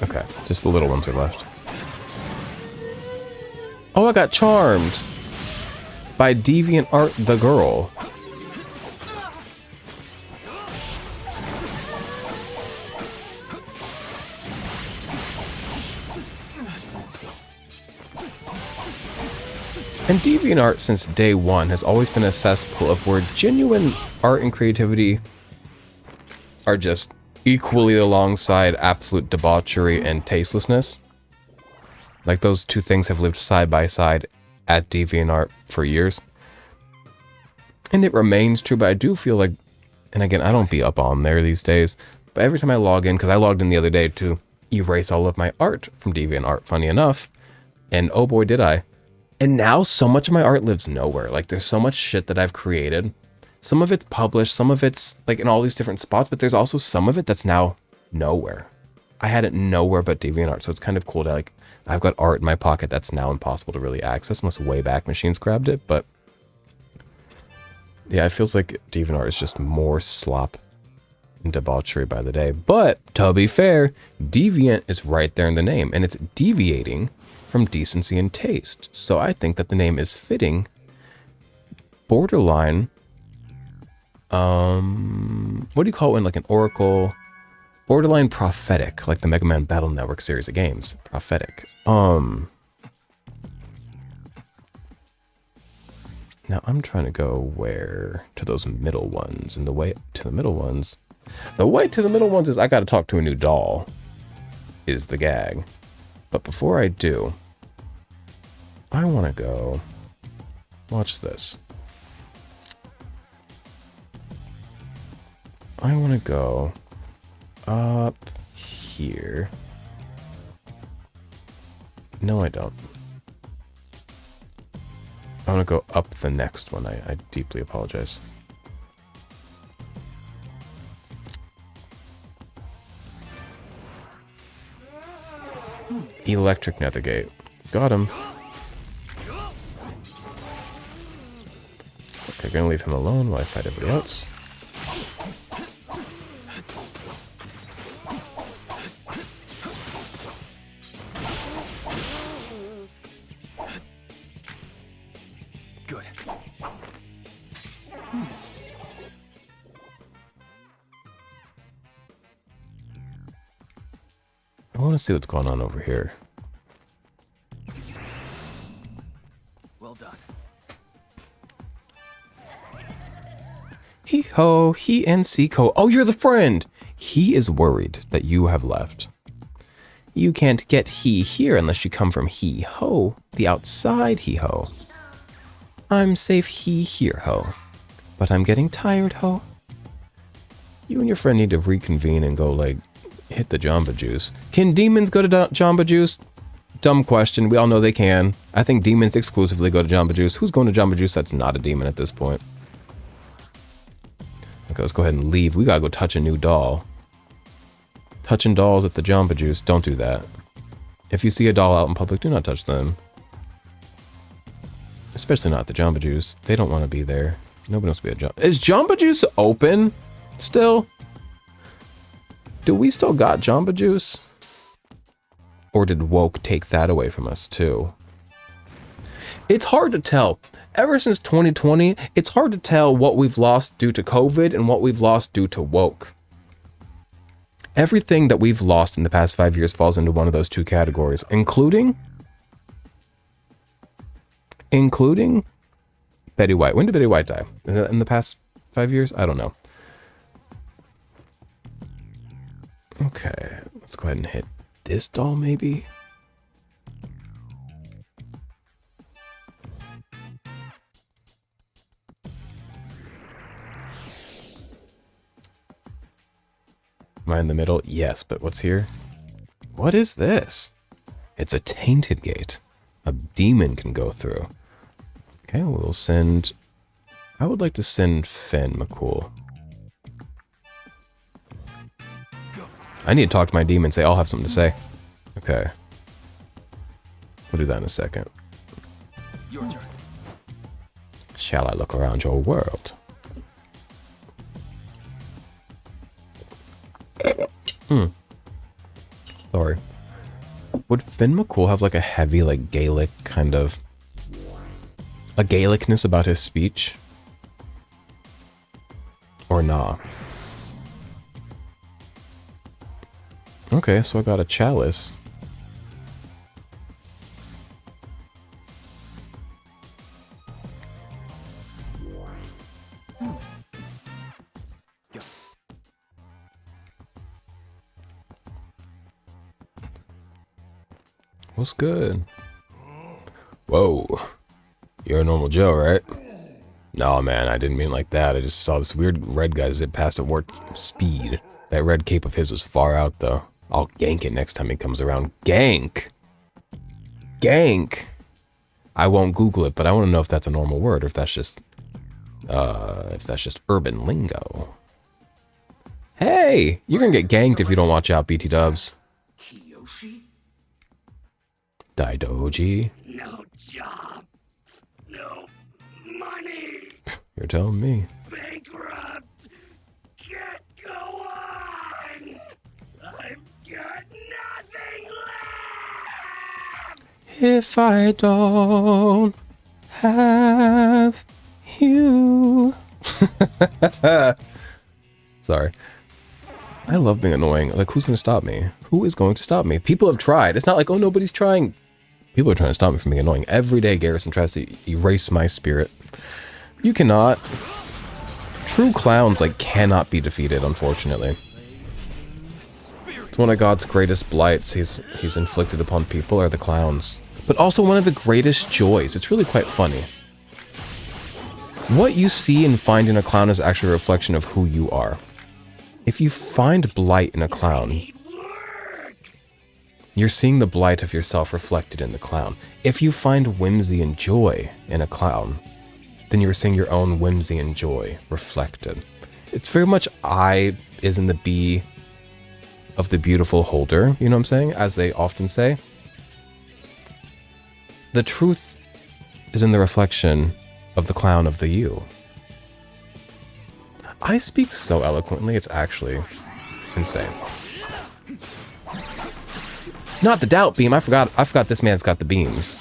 A: Okay, just the little ones are left. Oh, I got charmed by DeviantArt the girl. And DeviantArt since day one has always been a cesspool of where genuine art and creativity are just equally alongside absolute debauchery and tastelessness. Like, those two things have lived side by side at DeviantArt for years. And it remains true, but I do feel like, and again, I don't be up on there these days, but every time I log in, because I logged in the other day to erase all of my art from DeviantArt, funny enough, and oh boy did I. And now so much of my art lives nowhere. Like, there's so much shit that I've created. Some of it's published, some of it's like in all these different spots, but there's also some of it that's now nowhere. I had it nowhere but DeviantArt, so it's kind of cool to, like, I've got art in my pocket that's now impossible to really access unless Wayback Machines grabbed it, but yeah, it feels like DeviantArt is just more slop and debauchery by the day. But to be fair, deviant is right there in the name, and it's deviating from decency and taste. So I think that the name is fitting, borderline, what do you call it when, like, an oracle, borderline prophetic, like the Mega Man Battle Network series of games. Prophetic. Now I'm trying to go where? To those middle ones. And the way to the middle ones, is I gotta talk to a new doll, is the gag. But before I do, I want to go... Watch this. I want to go up here. No, I don't. I want to go up the next one. I deeply apologize. Electric Nethergate. Got him. Okay, gonna leave him alone while I fight everybody else.
F: Good.
A: I want to see what's going on over here.
F: Well done.
A: He-ho, he and Seiko. Oh, you're the friend! He is worried that you have left. You can't get he here unless you come from he-ho, the outside he-ho. I'm safe he here, ho. But I'm getting tired, ho. You and your friend need to reconvene and go, like, hit the Jamba Juice. Can demons go to Jamba Juice? Dumb question. We all know they can. I think demons exclusively go to Jamba Juice. Who's going to Jamba Juice that's not a demon at this point? Okay, let's go ahead and leave. We gotta go touch a new doll. Touching dolls at the Jamba Juice. Don't do that. If you see a doll out in public, do not touch them. Especially not the Jamba Juice. They don't want to be there. Nobody wants to be a Jamba. Is Jamba Juice open still? Do we still got Jamba Juice? Or did Woke take that away from us too? It's hard to tell. Ever since 2020, it's hard to tell what we've lost due to COVID and what we've lost due to Woke. Everything that we've lost in the past 5 years falls into one of those two categories, including Betty White. When did Betty White die? Is that in the past 5 years? I don't know. Okay, let's go ahead and hit this doll maybe. Am I in the middle? Yes, but what's here? What is this? It's a tainted gate. A demon can go through. Okay, we'll send... I would like to send Finn McCool. I need to talk to my demons. They all have something to say. Okay. We'll do that in a second.
F: Your turn.
A: Shall I look around your world? Sorry. Would Finn McCool have like a heavy, like Gaelic kind of... a Gaelicness about his speech? Or nah? Okay, so I got a chalice. What's good? Whoa. You're a normal Joe, right? No, man, I didn't mean like that. I just saw this weird red guy zip past at warp speed. That red cape of his was far out, though. I'll gank it next time he comes around. Gank! Gank! I won't Google it, but I want to know if that's a normal word or if that's just urban lingo. Hey! You're gonna get ganked if you don't watch out, BT dubs.
F: Kiyoshi?
A: Daidoji.
I: No job. No money.
A: You're telling me.
I: Bankrupt. Can't go on. I've got nothing left.
A: If I don't have you. Sorry. I love being annoying. Like, who's going to stop me? Who is going to stop me? People have tried. It's not like, oh, nobody's trying. People are trying to stop me from being annoying. Every day, Garrison tries to erase my spirit. You cannot. True clowns, like, cannot be defeated, unfortunately. One of God's greatest blights he's inflicted upon people are the clowns. But also one of the greatest joys. It's really quite funny. What you see and find in a clown is actually a reflection of who you are. If you find blight in a clown, you're seeing the blight of yourself reflected in the clown. If you find whimsy and joy in a clown, then you're seeing your own whimsy and joy reflected. It's very much I is in the B of the beautiful holder, you know what I'm saying? As they often say. The truth is in the reflection of the clown of the you. I speak so eloquently, it's actually insane. Not the doubt beam, I forgot this man's got the beams.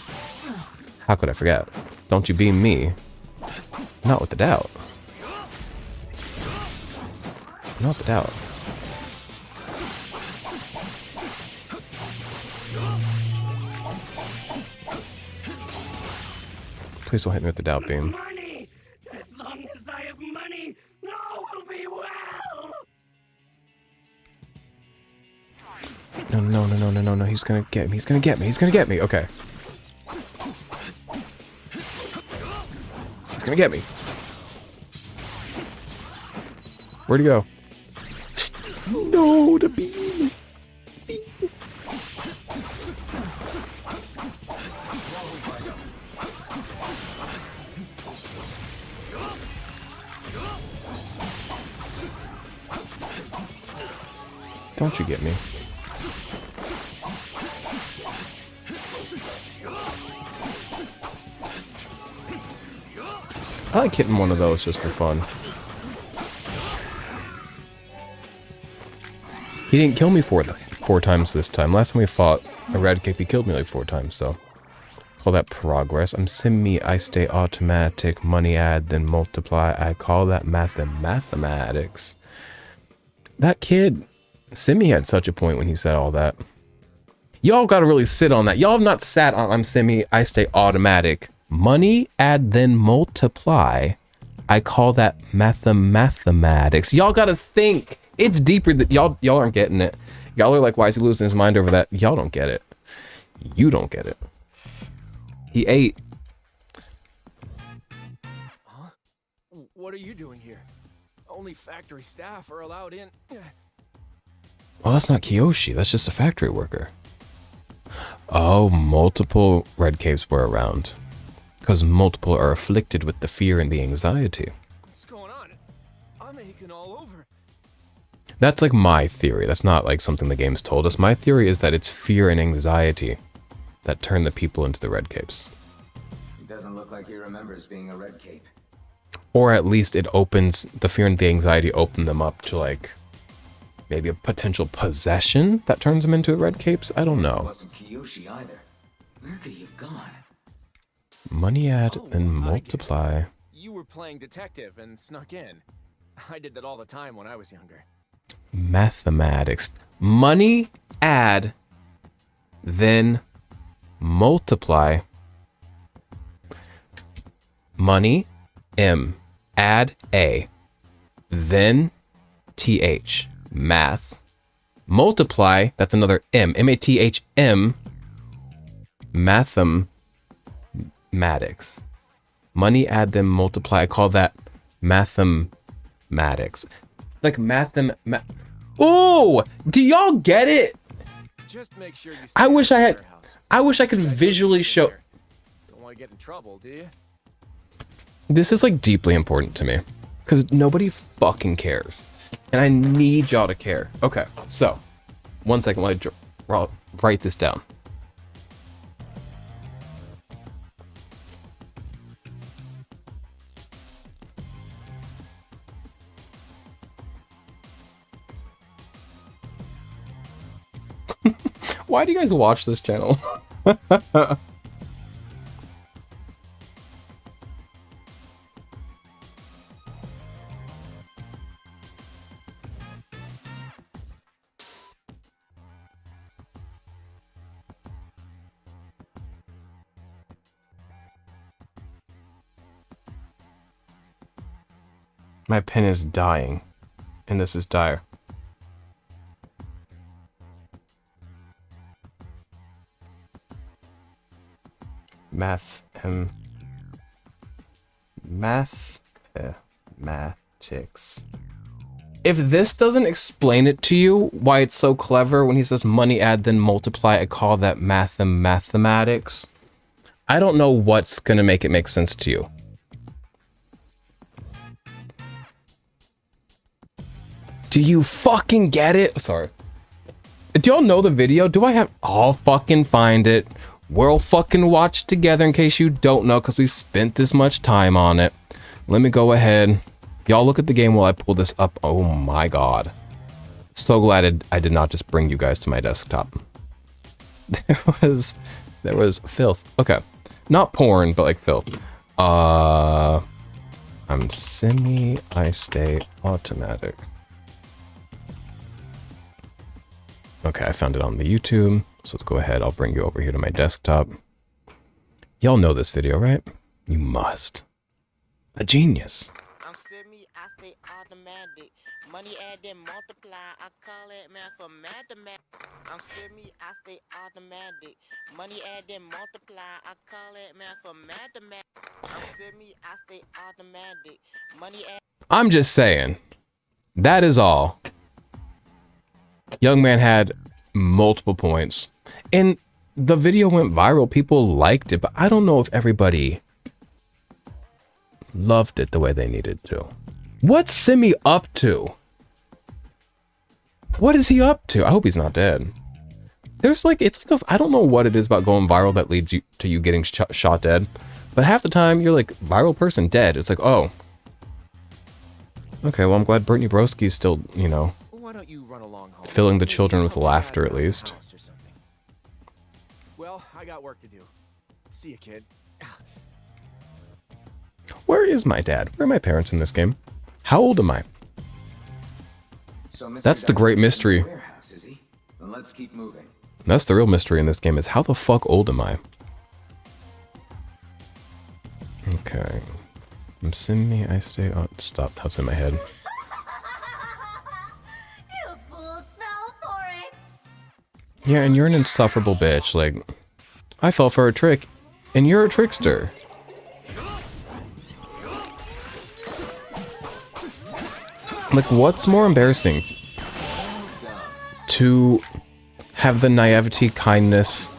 A: How could I forget? Don't you beam me. Not with the doubt. Not the doubt. Please don't hit me with the doubt beam.
I: Money! As long as I have money, all will be well!
A: No, he's gonna get me, he's gonna get me, he's gonna get me, okay. He's gonna get me. Where'd he go? No, the beam! Don't you get me. I like hitting one of those just for fun. He didn't kill me four times this time. Last time we fought a red cape, he killed me like 4 times, so. Call that progress. I'm simmy, I stay automatic, money add, then multiply. I call that mathematics. That kid, Simmy had such a point when he said all that. Y'all gotta really sit on that. Y'all have not sat on I'm Simmy, I stay automatic. Money add, then multiply. I call that mathematics. Y'all gotta think. It's deeper that y'all aren't getting it. Y'all are like, why is he losing his mind over that? Y'all don't get it. You don't get it. He ate.
G: Huh? What are you doing here? Only factory staff are allowed in.
A: Well, that's not Kiyoshi. That's just a factory worker. Oh, multiple red capes were around. Because multiple are afflicted with the fear and the anxiety.
G: What's going on? I'm aching all over.
A: That's like my theory. That's not like something the game's told us. My theory is that it's fear and anxiety that turn the people into the red capes.
C: It doesn't look like he remembers being a red cape.
A: Or at least it opens, the fear and the anxiety open them up to like, maybe a potential possession that turns them into red capes? I don't
C: It
A: know.
C: wasn't Kiyoshi either. Where could he have gone?
A: Money add
G: Oh,
A: and
G: I get it.
A: multiply.
G: You were playing detective and snuck in. I did that all the time when I was younger.
A: Mathematics. Money add, then multiply. Money, M, add A, then TH, math. Multiply, that's another M, M-A-T-H-M, mathematics. Money, add, then multiply. I call that mathematics. Like oh, do y'all get it?
G: Just make sure you stay
A: I wish
G: out
A: I
G: of
A: had,
G: their house.
A: I wish I could visually show.
G: Don't want to get in trouble, do you?
A: This is like deeply important to me because nobody fucking cares. And I need y'all to care. Okay, so 1 second while I write this down. Why do you guys watch this channel? My pen is dying, and this is dire. Mathematics. If this doesn't explain it to you, why it's so clever when he says money add then multiply, I call that mathematics. I don't know what's gonna make it make sense to you. Do you fucking get it? Sorry. Do y'all know the video? Do I have... I'll fucking find it. We'll fucking watch together in case you don't know, because we spent this much time on it. Let me go ahead. Y'all look at the game while I pull this up. Oh my god. So glad I did not just bring you guys to my desktop. There was filth. Okay. Not porn, but like filth. I'm I stay automatic. Okay, I found it on the YouTube. So let's go ahead. I'll bring you over here to my desktop. Y'all know this video, right? You must. A genius.
J: I'm semi, I stay automatic. Money add then multiply. I call it mathematics. I'm semi, I stay automatic. Money add then multiply. I call it mathematics. I'm semi, I stay automatic. Money add.
A: I'm just saying. That is all. Young man had multiple points. And the video went viral. People liked it, but I don't know if everybody loved it the way they needed to. What's Simi up to? What is he up to? I hope he's not dead. There's like, it's like, I don't know what it is about going viral that leads you to you getting shot dead. But half the time you're like, viral person dead. It's like, oh. Okay, well, I'm glad Brittany Broski's still, you know,
K: Why don't you run along home?
A: filling the children with laughter at least.
K: Well, I got work to do. See you, kid.
A: Where is my dad? Where are my parents in this game? How old am I?
C: So Mr.
A: That's the great mystery.
C: Warehouse, is he? Then let's keep moving.
A: That's the real mystery in this game, is how the fuck old am I? Okay. I'm Simi, I stay on. Stop, that's in my head.
D: You fools fell for it.
A: Yeah, and you're an insufferable bitch. Like, I fell for a trick, and you're a trickster. Like, what's more embarrassing? To have the naivety, kindness,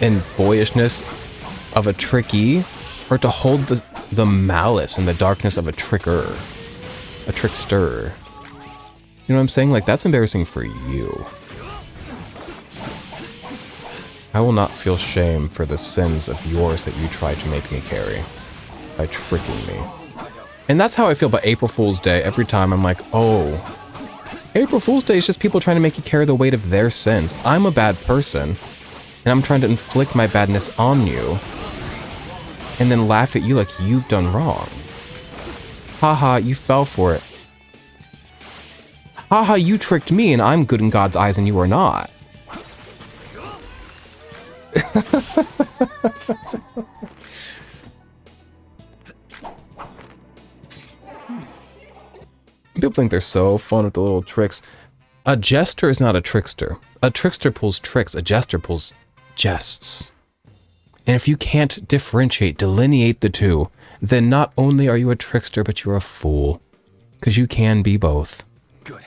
A: and boyishness of a tricky, or to hold the malice and the darkness of a tricker, a trickster. You know what I'm saying? Like, that's embarrassing for you. I will not feel shame for the sins of yours that you tried to make me carry by tricking me. And that's how I feel about April Fool's Day. Every time I'm like, oh, April Fool's Day is just people trying to make you carry the weight of their sins. I'm a bad person, and I'm trying to inflict my badness on you, and then laugh at you like you've done wrong. Haha, you fell for it. Haha, you tricked me, and I'm good in God's eyes, and you are not. People think they're so fun with the little tricks. A jester is not a trickster. A trickster pulls tricks. A jester pulls jests. And if you can't differentiate, delineate the two, then not only are you a trickster, but you're a fool. Because you can be both.
K: Good.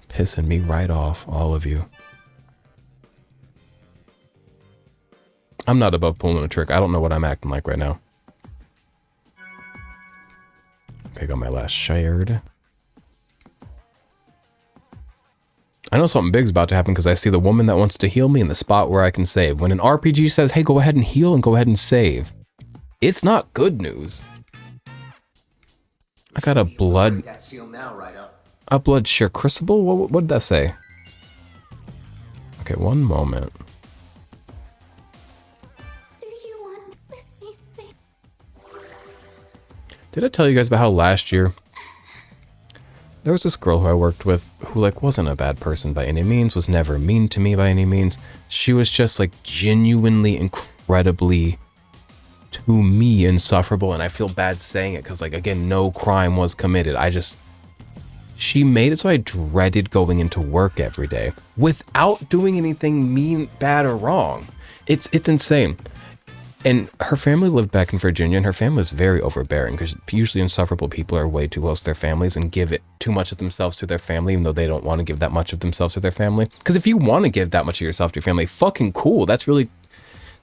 A: Pissing me right off, all of you. I'm not above pulling a trick. I don't know what I'm acting like right now. Okay, got my last shared. I know something big's about to happen because I see the woman that wants to heal me in the spot where I can save. When an RPG says, hey, go ahead and heal and go ahead and save, it's not good news. I got a blood...
C: That seal now, RAIDOU.
A: A blood sheer crucible? What did that say? Okay, one moment.
D: Do you want this mistake?
A: Did I tell you guys about how last year there was this girl who I worked with who like wasn't a bad person by any means, was never mean to me by any means. She was just like genuinely incredibly to me insufferable, and I feel bad saying it because like again, no crime was committed. I just She made it so I dreaded going into work every day without doing anything mean, bad, or wrong. It's insane. And her family lived back in Virginia, and her family was very overbearing because usually insufferable people are way too close to their families and give it too much of themselves to their family, even though they don't want to give that much of themselves to their family. Because if you want to give that much of yourself to your family, fucking cool. That's really,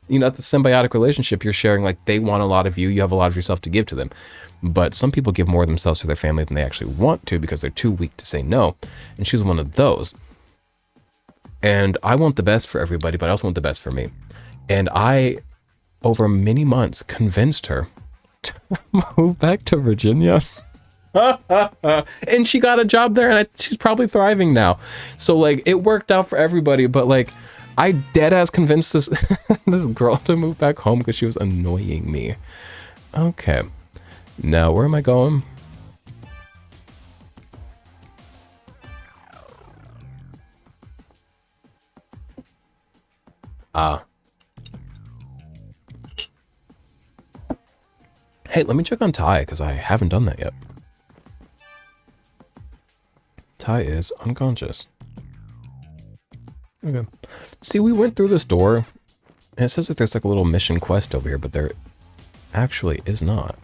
A: that's a symbiotic relationship. You're sharing, like, they want a lot of you, you have a lot of yourself to give to them. But some people give more of themselves to their family than they actually want to because they're too weak to say no. And she's one of those. And I want the best for everybody, but I also want the best for me. And I, over many months, convinced her to move back to Virginia. And she got a job there, and she's probably thriving now. So, like, it worked out for everybody. But, like, I deadass convinced this girl to move back home because she was annoying me. Okay. Now, where am I going? Hey, let me check on Ty, because I haven't done that yet. Ty is unconscious. Okay. See, we went through this door, and it says that there's like a little mission quest over here, but there actually is not.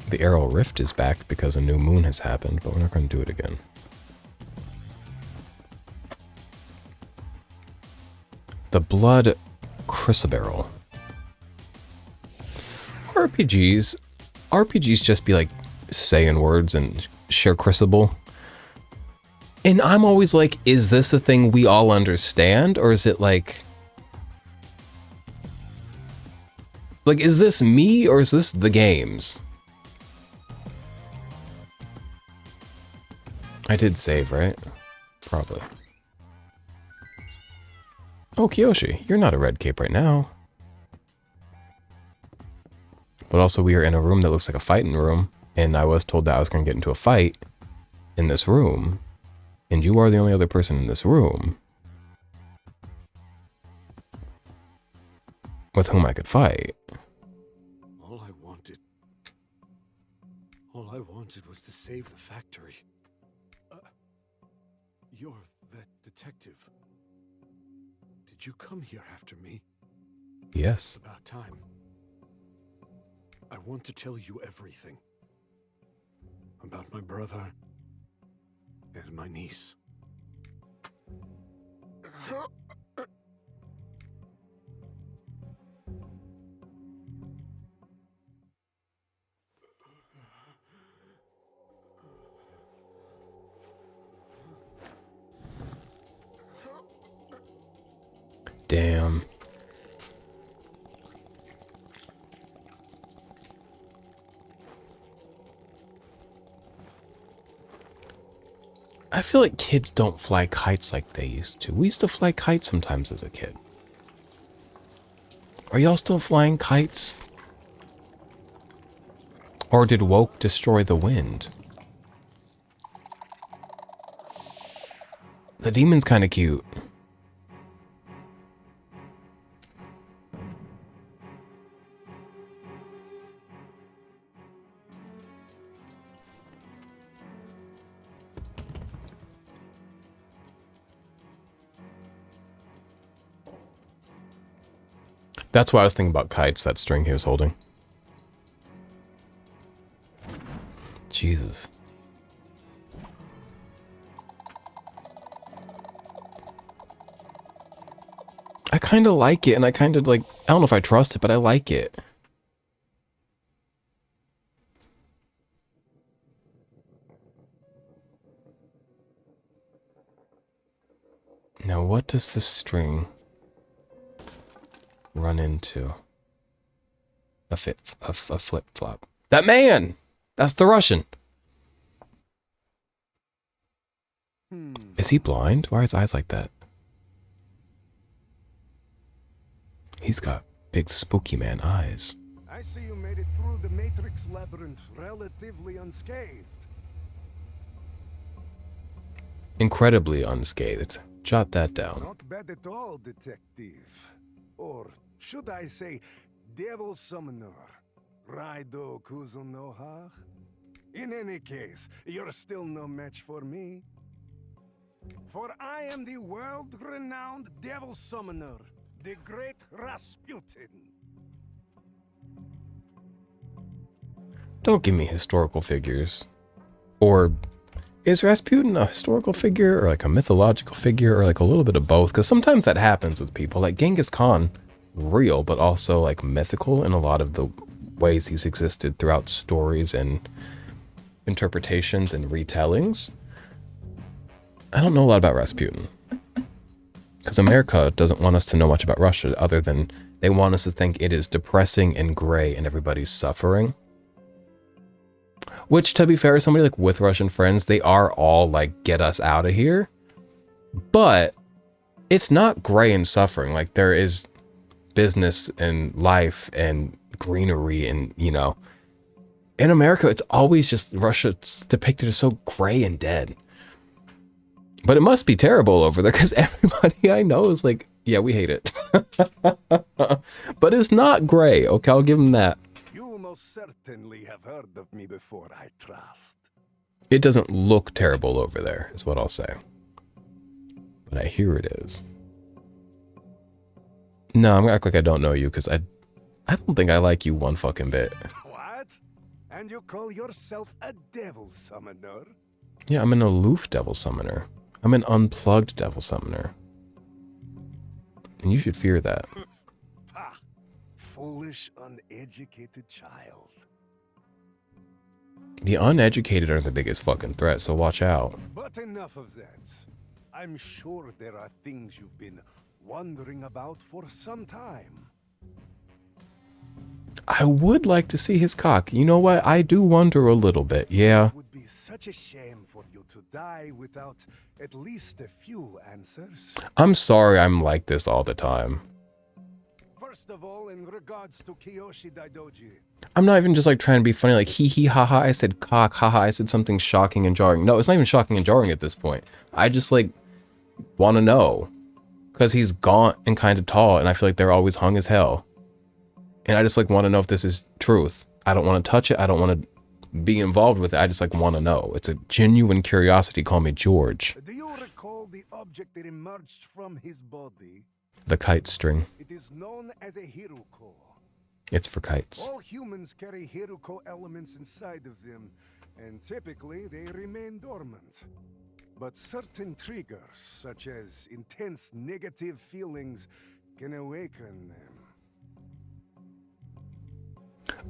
A: The Arrow Rift is back because a new moon has happened, but we're not going to do it again. The Blood Chrysoberyl. RPGs just be like saying words and share crucible. And I'm always like, is this a thing we all understand? Or is it like, is this me or is this the games? I did save, right? Probably. Oh, Kiyoshi, you're not a red cape right now. But also we are in a room that looks like a fighting room, and I was told that I was going to get into a fight in this room, and you are the only other person in this room with whom I could fight.
E: All I wanted was to save the factory. You're that detective. Did you come here after me?
A: Yes.
E: About time. I want to tell you everything. About my brother and my niece.
A: Damn. I feel like kids don't fly kites like they used to. We used to fly kites sometimes as a kid. Are y'all still flying kites? Or did woke destroy the wind? The demon's kind of cute. That's why I was thinking about kites, that string he was holding. Jesus. I kind of like it, and I kind of like, I don't know if I trust it, but I like it. Now, what does this string run into? A flip-flop. That man! That's the Russian. Is he blind? Why are his eyes like that? He's got big spooky man eyes.
E: I see you made it through the Matrix labyrinth relatively unscathed.
A: Incredibly unscathed. Jot that down.
E: Not bad at all, detective. Or should I say, devil summoner. RAIDOU Remastered. In any case, you're still no match for me. For I am the world-renowned devil summoner, the great Rasputin.
A: Don't give me historical figures. Or is Rasputin a historical figure or like a mythological figure or like a little bit of both? Because sometimes that happens with people. Like Genghis Khan, real, but also like mythical in a lot of the ways he's existed throughout stories and interpretations and retellings. I don't know a lot about Rasputin. Because America doesn't want us to know much about Russia other than they want us to think it is depressing and gray and everybody's suffering. Which, to be fair, somebody like with Russian friends, they are all like, get us out of here. But it's not gray and suffering. Like there is business and life and greenery and, you know, in America, it's always just Russia's depicted as so gray and dead. But it must be terrible over there because everybody I know is like, yeah, we hate it. But it's not gray. Okay, I'll give them that.
E: You most certainly have heard of me before, I trust.
A: It doesn't look terrible over there, is what I'll say. But I hear it is. No, I'm gonna act like I don't know you because I don't think I like you one fucking bit.
E: What? And you call yourself a devil summoner?
A: Yeah, I'm an aloof devil summoner. I'm an unplugged devil summoner. And you should fear that.
E: Pah! Foolish, uneducated child.
A: The uneducated are the biggest fucking threat, so watch out.
E: But enough of that. I'm sure there are things you've been wondering about for some time.
A: I would like to see his cock. You know what? I do wonder a little bit, yeah.
E: It would be such a shame for you to die without at least a few answers.
A: I'm sorry I'm like this all the time.
E: First of all, in regards to Kiyoshi Daidoji.
A: I'm not even just like trying to be funny, like hee hee haha, I said cock, haha, I said something shocking and jarring. No, it's not even shocking and jarring at this point. I just like want to know. Because he's gaunt and kind of tall, and I feel like they're always hung as hell. And I just like want to know if this is truth. I don't want to touch it. I don't want to be involved with it. I just like want to know. It's a genuine curiosity. Call me George.
E: Do you recall the object that emerged from his body?
A: The kite string.
E: It is known as a Hiruko.
A: It's for kites.
E: All humans carry Hiruko elements inside of them, and typically they remain dormant. But certain triggers, such as intense negative feelings, can awaken them.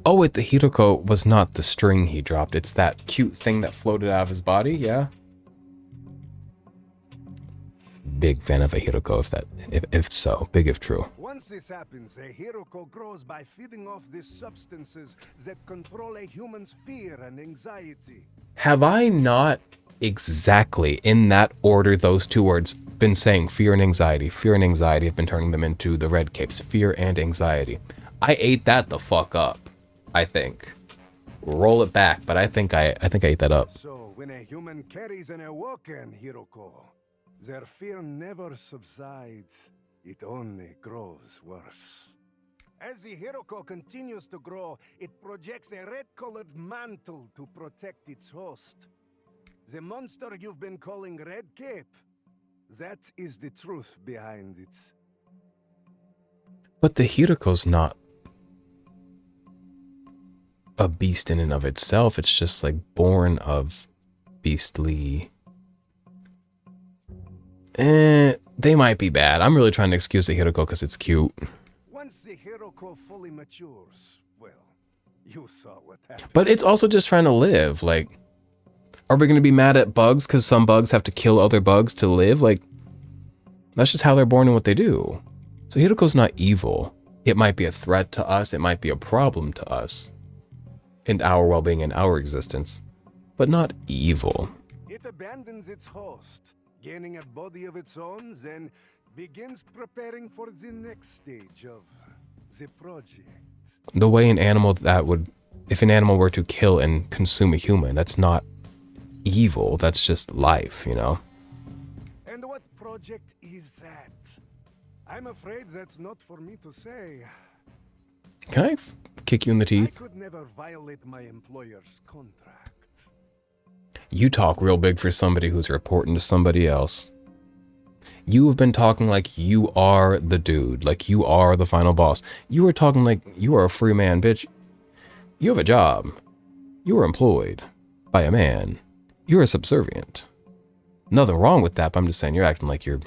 A: Oh, wait, the Hiroko was not the string he dropped. It's that cute thing that floated out of his body, yeah? Big fan of a Hiroko, if so. Big if true.
E: Once this happens, a Hiruko grows by feeding off these substances that control a human's fear and anxiety.
A: Have I not exactly in that order those two words been saying fear and anxiety? Fear and anxiety have been turning them into the red capes. Fear and anxiety. I ate that the fuck up, I think. Roll it back, but I think I ate that up.
E: So when a human carries an awoken Hiroko, their fear never subsides. It only grows worse. As the Hiroko continues to grow, it projects a red-colored mantle to protect its host. The monster you've been calling Red Cape, that is the truth behind it.
A: But the Hiroko's not a beast in and of itself. It's just like born of beastly. They might be bad. I'm really trying to excuse the Hiroko because it's cute.
E: Once the Hiroko fully matures, well, you saw what happened.
A: But it's also just trying to live. Like, are we going to be mad at bugs because some bugs have to kill other bugs to live? Like, that's just how they're born and what they do. So Hiroko's not evil. It might be a threat to us. It might be a problem to us and our well-being and our existence, but not evil.
E: It abandons its host, gaining a body of its own, then begins preparing for the next stage of the project.
A: The way an animal that would, if an animal were to kill and consume a human, that's not evil. That's just life, you know?
E: And what project is that? I'm afraid that's not for me to say.
A: Can I kick you in the teeth?
E: I could never violate my employer's contract.
A: You talk real big for somebody who's reporting to somebody else. You have been talking like you are the dude, like you are the final boss. You are talking like you are a free man, bitch. You have a job. You are employed by a man. You're a subservient. Nothing wrong with that, but I'm just saying you're acting like you're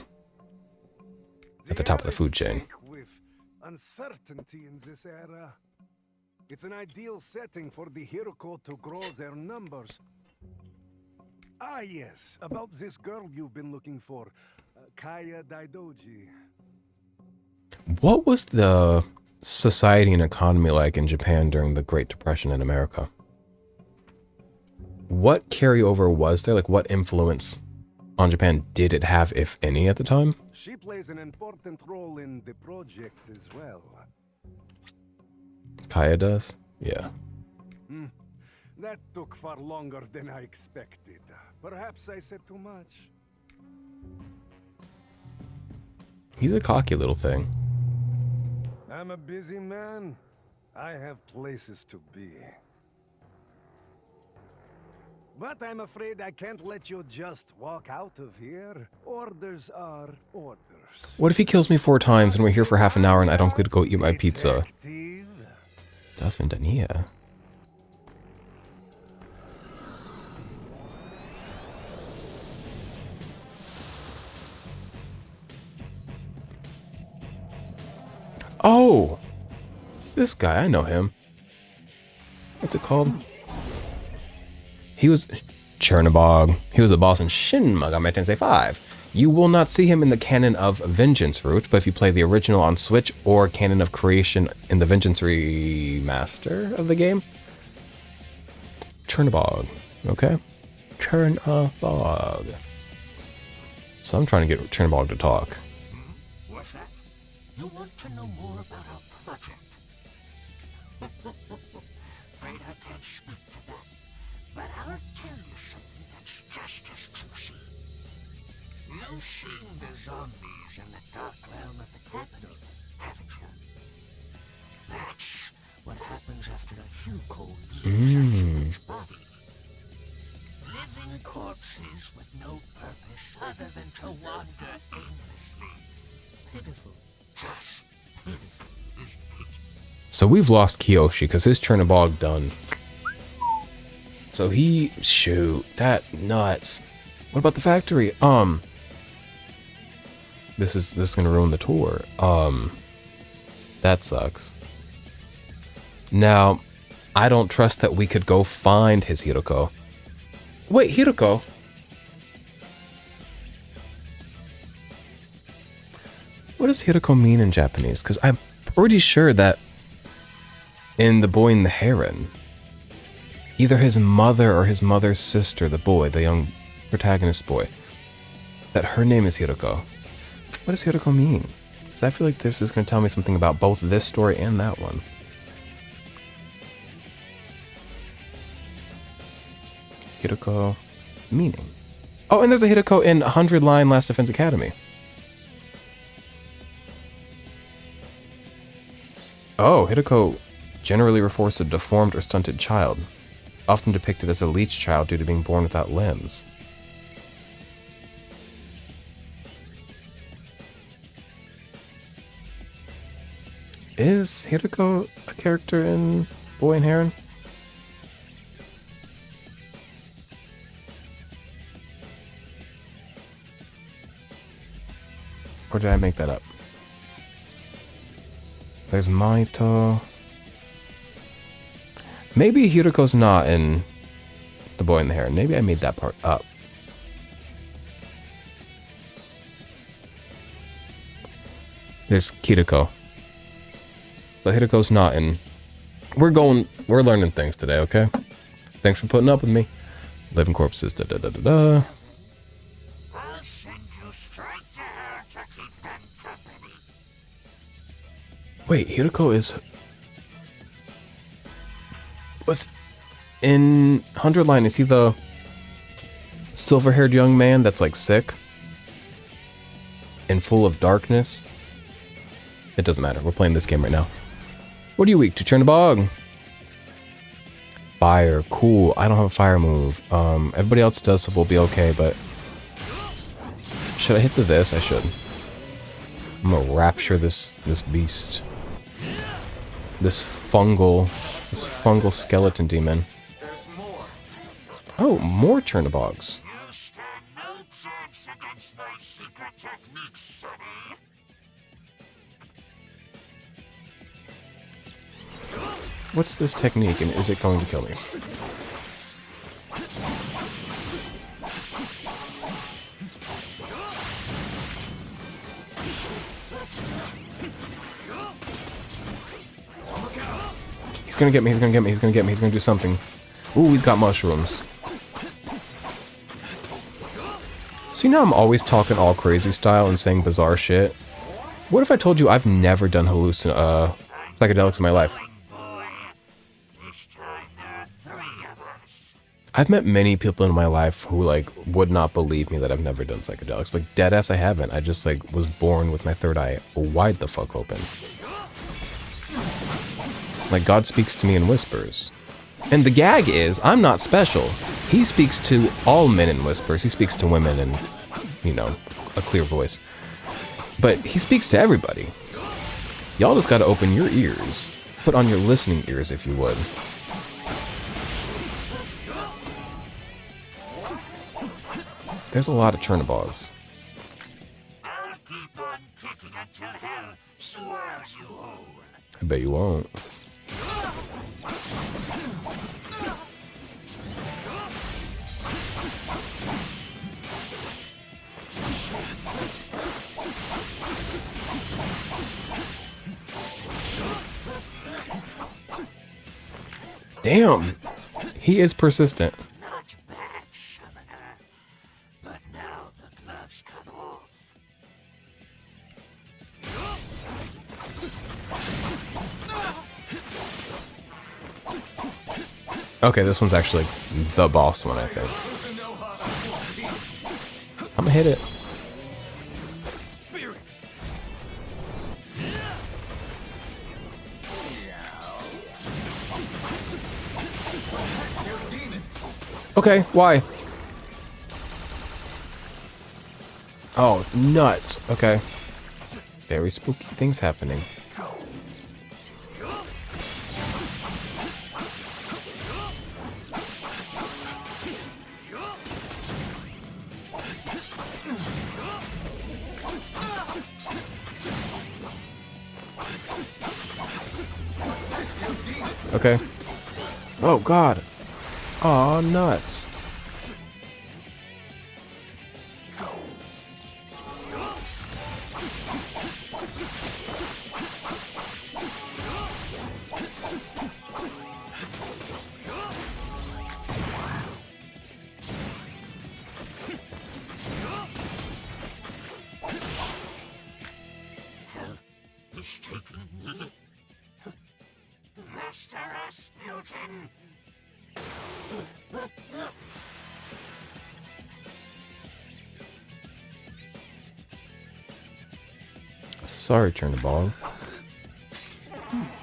A: at the top of the food chain.
E: With uncertainty in this era, it's an ideal setting for the Hiroko to grow their numbers. Ah, yes, about this girl you've been looking for, Kaya Daidoji.
A: What was the society and economy like in Japan during the Great Depression in America? What carryover was there? Like, what influence on Japan did it have, if any, at the time?
E: She plays an important role in the project as well.
A: Kaya does? Yeah.
E: That took far longer than I expected. Perhaps I said too much.
A: He's a cocky little thing.
E: I'm a busy man. I have places to be. But I'm afraid I can't let you just walk out of here. Orders are orders.
A: What if he kills me 4 times and we're here for half an hour and I don't get to go eat my pizza? Das findet denn hier? Oh! This guy, I know him. What's it called? He was Chernobog. He was a boss in Shin Megami Tensei 5. You will not see him in the canon of Vengeance route, but if you play the original on Switch or canon of Creation in the Vengeance remaster of the game, Chernobog, okay? Chernobog. So I'm trying to get Chernobog to talk.
I: What's that? You want to know more about our project? Afraid I can't speak to that, but I'll tell you something that's just as juicy. You've seen the zombies in the dark realm of the capital, haven't you? That's what happens after a Huko leaves Ashu's body. Living corpses with no purpose other than to wander aimlessly. Pitiful. Just pitiful, isn't it?
A: So we've lost Kiyoshi because his Chernobog done. So he, shoot, that nuts. What about the factory? This is gonna ruin the tour. That sucks. Now, I don't trust that we could go find his Hiroko. Wait, Hiroko? What does Hiroko mean in Japanese? Because I'm pretty sure that in The Boy and the Heron, either his mother or his mother's sister, the boy, the young protagonist boy, that her name is Hiroko. What does Hiroko mean? Because I feel like this is going to tell me something about both this story and that one. Hiroko meaning. Oh, and there's a Hiroko in 100 Line Last Defense Academy. Oh, Hiroko generally refers to a deformed or stunted child, often depicted as a leech child due to being born without limbs. Is Hiroko a character in Boy and Heron? Or did I make that up? There's Maito. Maybe Hiroko's not in The Boy and the Heron. Maybe I made that part up. There's Kiriko. So Hiroko's not in. We're learning things today, okay? Thanks for putting up with me. Living corpses, da da da da da.
I: I'll send you straight to her to keep them company.
A: Wait, Hiroko was in 100 Line. Is he the silver-haired young man that's like sick and full of darkness? It doesn't matter. We're playing this game right now. What are you weak to, Chernobog? Fire. Cool. I don't have a fire move. Everybody else does, so we'll be okay, but... Should I hit this? I should. I'm gonna rapture this beast. This fungal skeleton demon. Oh, more Chernobyls. What's this technique, and is it going to kill me? He's gonna get me, he's gonna get me, he's gonna get me, he's gonna do something. Ooh, he's got mushrooms. So you know I'm always talking all crazy style and saying bizarre shit? What if I told you I've never done psychedelics in my life? I've met many people in my life who like would not believe me that I've never done psychedelics. Like deadass I haven't. I just like was born with my third eye wide the fuck open. Like God speaks to me in whispers. And the gag is I'm not special. He speaks to all men in whispers. He speaks to women in, you know, a clear voice. But he speaks to everybody. Y'all just gotta open your ears. Put on your listening ears if you would. There's a lot of Chernobyls. I bet you won't. Damn, he is persistent. Okay, this one's actually the boss one, I think. I'm gonna hit it. Okay, why? Oh, nuts. Okay. Very spooky things happening. Okay. Oh, God. Aw, nuts. Sorry, Chernobog.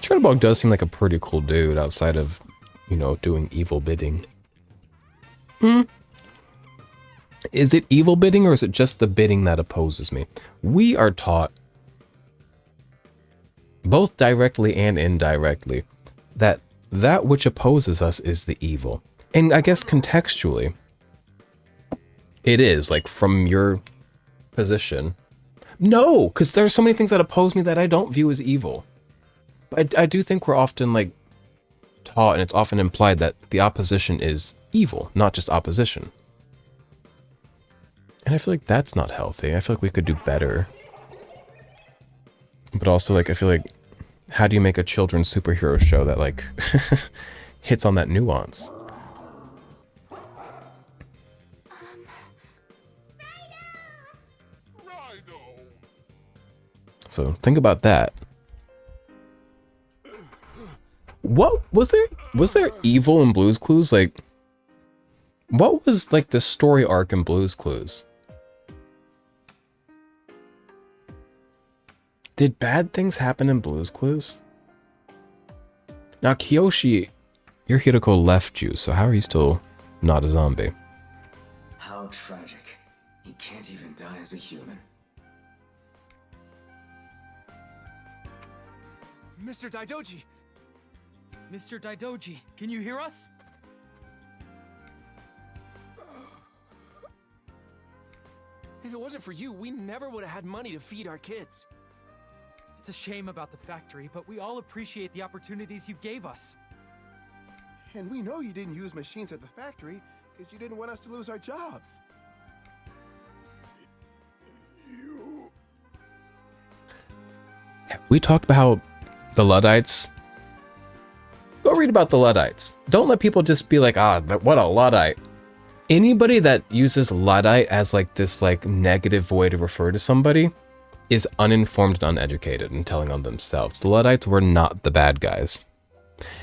A: Chernobog does seem like a pretty cool dude outside of, you know, doing evil bidding. Is it evil bidding or is it just the bidding that opposes me? We are taught, both directly and indirectly, that that which opposes us is the evil. And I guess contextually, it is, like, from your position. No, because there's so many things that oppose me that I don't view as evil. But I do think we're often, like, taught, and it's often implied that the opposition is evil, not just opposition. And I feel like that's not healthy. I feel like we could do better. But also, like, I feel like, how do you make a children's superhero show that, like, hits on that nuance? So think about that. What was there? Was there evil in Blue's Clues? Like, what was like the story arc in Blue's Clues? Did bad things happen in Blue's Clues? Now Kiyoshi Your Hideko left you, so how are you still not a zombie?
C: How tragic. He can't even die as a human.
F: Mr. Daidoji!
B: Mr. Daidoji, can you hear us?
K: If it wasn't for you, we never would have had money to feed our kids.
B: It's a shame about the factory, but we all appreciate the opportunities you gave us.
H: And we know you didn't use machines at the factory because you didn't want us to lose our jobs.
A: We talked about the Luddites. Go read about the Luddites. Don't let people just be like, ah, what a Luddite. Anybody that uses Luddite as like this like negative way to refer to somebody is uninformed and uneducated and telling on themselves. The Luddites were not the bad guys.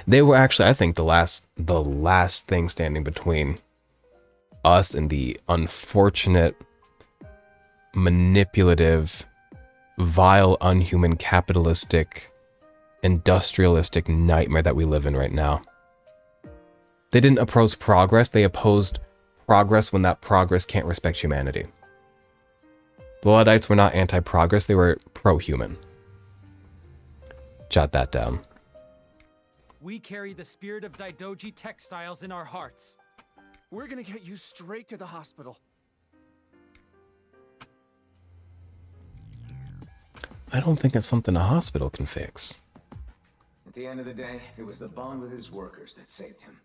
A: They were actually, I think, the last thing standing between us and the unfortunate, manipulative, vile, unhuman, capitalistic, industrialistic nightmare that we live in right now. They didn't oppose progress, they opposed progress when that progress can't respect humanity. The Luddites were not anti-progress, they were pro-human. Jot that down.
B: We carry the spirit of Daidoji textiles in our hearts.
K: We're gonna get you straight to the hospital.
A: I don't think it's something a hospital can fix.
C: At the end of the day, it was the bond with his workers that saved him.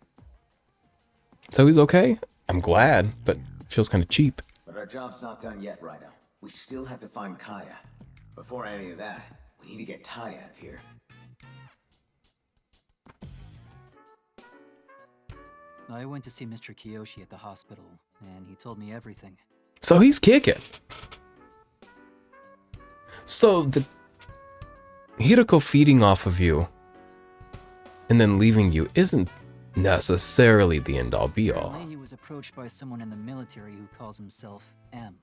A: So he's okay? I'm glad, but feels kind of cheap.
C: But our job's not done yet, RAIDOU. We still have to find Kaya. Before any of that, we need to get Tai out of here.
B: I went to see Mr. Kiyoshi at the hospital, and he told me everything.
A: So he's kicking. So the Hideko feeding off of you and then leaving you isn't necessarily the end-all be-all.
B: Apparently, he was approached by someone in the military who calls himself M.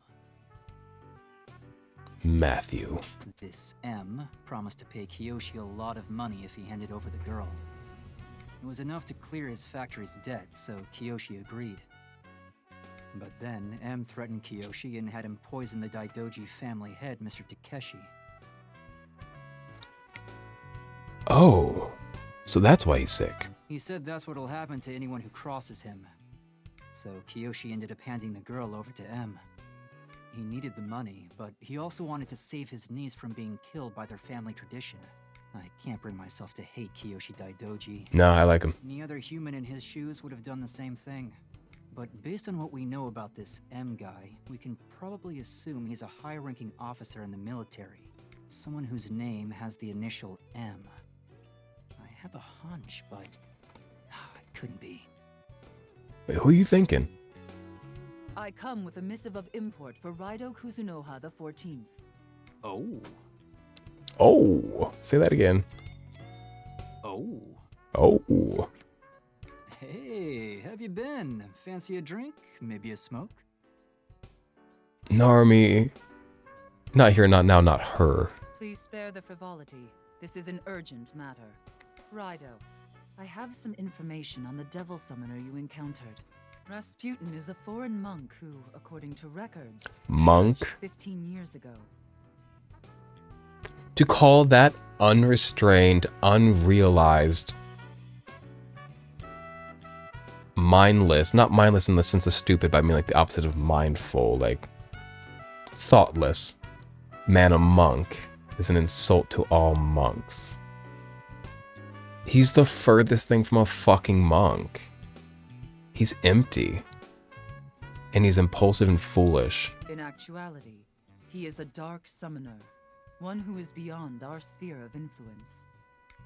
A: Matthew.
B: This M promised to pay Kiyoshi a lot of money if he handed over the girl. It was enough to clear his factory's debt, so Kiyoshi agreed. But then, M threatened Kiyoshi and had him poison the Daidoji family head, Mr. Takeshi.
A: Oh, so that's why he's sick.
B: He said that's what'll happen to anyone who crosses him. So Kiyoshi ended up handing the girl over to M. He needed the money, but he also wanted to save his niece from being killed by their family tradition. I can't bring myself to hate Kiyoshi Daidoji.
A: No, I like him.
B: Any other human in his shoes would have done the same thing. But based on what we know about this M guy, we can probably assume he's a high-ranking officer in the military. Someone whose name has the initial M. I have a hunch, but it couldn't be.
A: Wait, who are you thinking?
L: I come with a missive of import for RAIDOU Kuzunoha the 14th.
B: Oh.
A: Oh, say that again.
B: Oh.
A: Oh.
B: Hey, have you been? Fancy a drink? Maybe a smoke?
A: Narmi. Not here, not now, not her.
L: Please spare the frivolity. This is an urgent matter. RAIDOU, I have some information on the devil summoner you encountered. Rasputin is a foreign monk who, according to records,
A: Monk?
L: perished 15 years ago.
A: To call that unrestrained, unrealized, mindless, not mindless in the sense of stupid, but I mean like the opposite of mindful, like thoughtless, man a monk is an insult to all monks. He's the furthest thing from a fucking monk. He's empty. And he's impulsive and foolish.
L: In actuality, he is a dark summoner, one who is beyond our sphere of influence.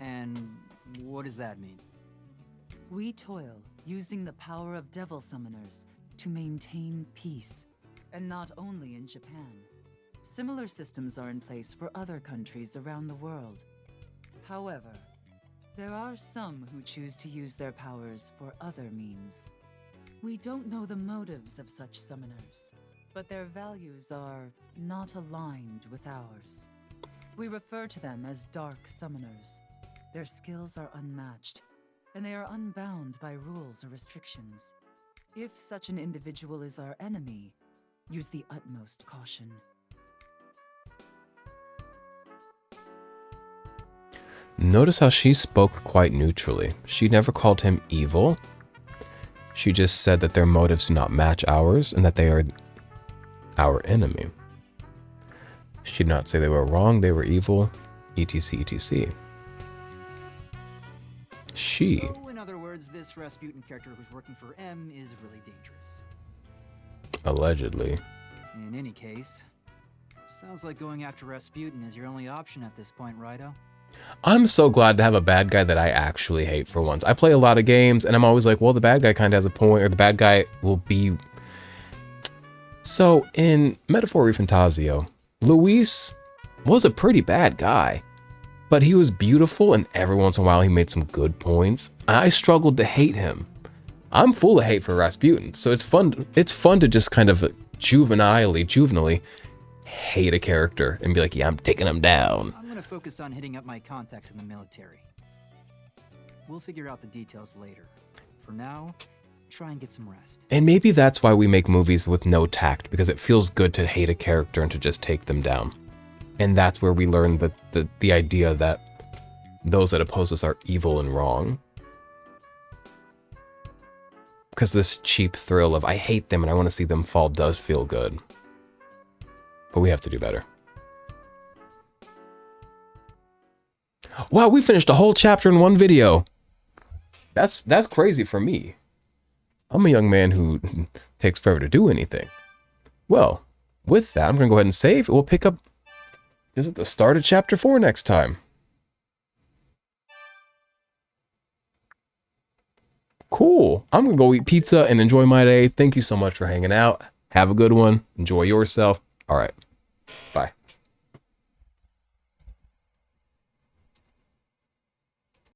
B: And what does that mean?
L: We toil using the power of devil summoners to maintain peace, and not only in Japan. Similar systems are in place for other countries around the world. However, there are some who choose to use their powers for other means. We don't know the motives of such summoners, but their values are not aligned with ours. We refer to them as dark summoners. Their skills are unmatched, and they are unbound by rules or restrictions. If such an individual is our enemy, use the utmost caution.
A: Notice how she spoke quite neutrally. She never called him evil. She just said that their motives do not match ours and that they are our enemy. She did not say they were wrong, they were evil, etc, etc. She...
B: So, in other words, this Rasputin character who's working for M is really dangerous.
A: Allegedly.
B: In any case, sounds like going after Rasputin is your only option at this point, Raido.
A: I'm so glad to have a bad guy that I actually hate for once. I play a lot of games and I'm always like, well, the bad guy kind of has a point, or the bad guy will be... So in Metaphor Refantasio, Luis was a pretty bad guy, but he was beautiful and every once in a while he made some good points. I struggled to hate him. I'm full of hate for Rasputin, so it's fun to just kind of juvenilely hate a character and be like, yeah, I'm taking him down.
B: I'm gonna focus on hitting up my contacts in the military. We'll figure out the details later. For now, try and get some rest.
A: And maybe that's why we make movies with no tact, because it feels good to hate a character and to just take them down. And that's where we learn the idea that those that oppose us are evil and wrong. Because this cheap thrill of I hate them and I want to see them fall does feel good. But we have to do better. Wow, we finished a whole chapter in one video. That's crazy for me. I'm a young man who takes forever to do anything. Well, with that, I'm going to go ahead and save. We'll pick up this at the start of chapter 4 next time. Cool. I'm going to go eat pizza and enjoy my day. Thank you so much for hanging out. Have a good one. Enjoy yourself. All right.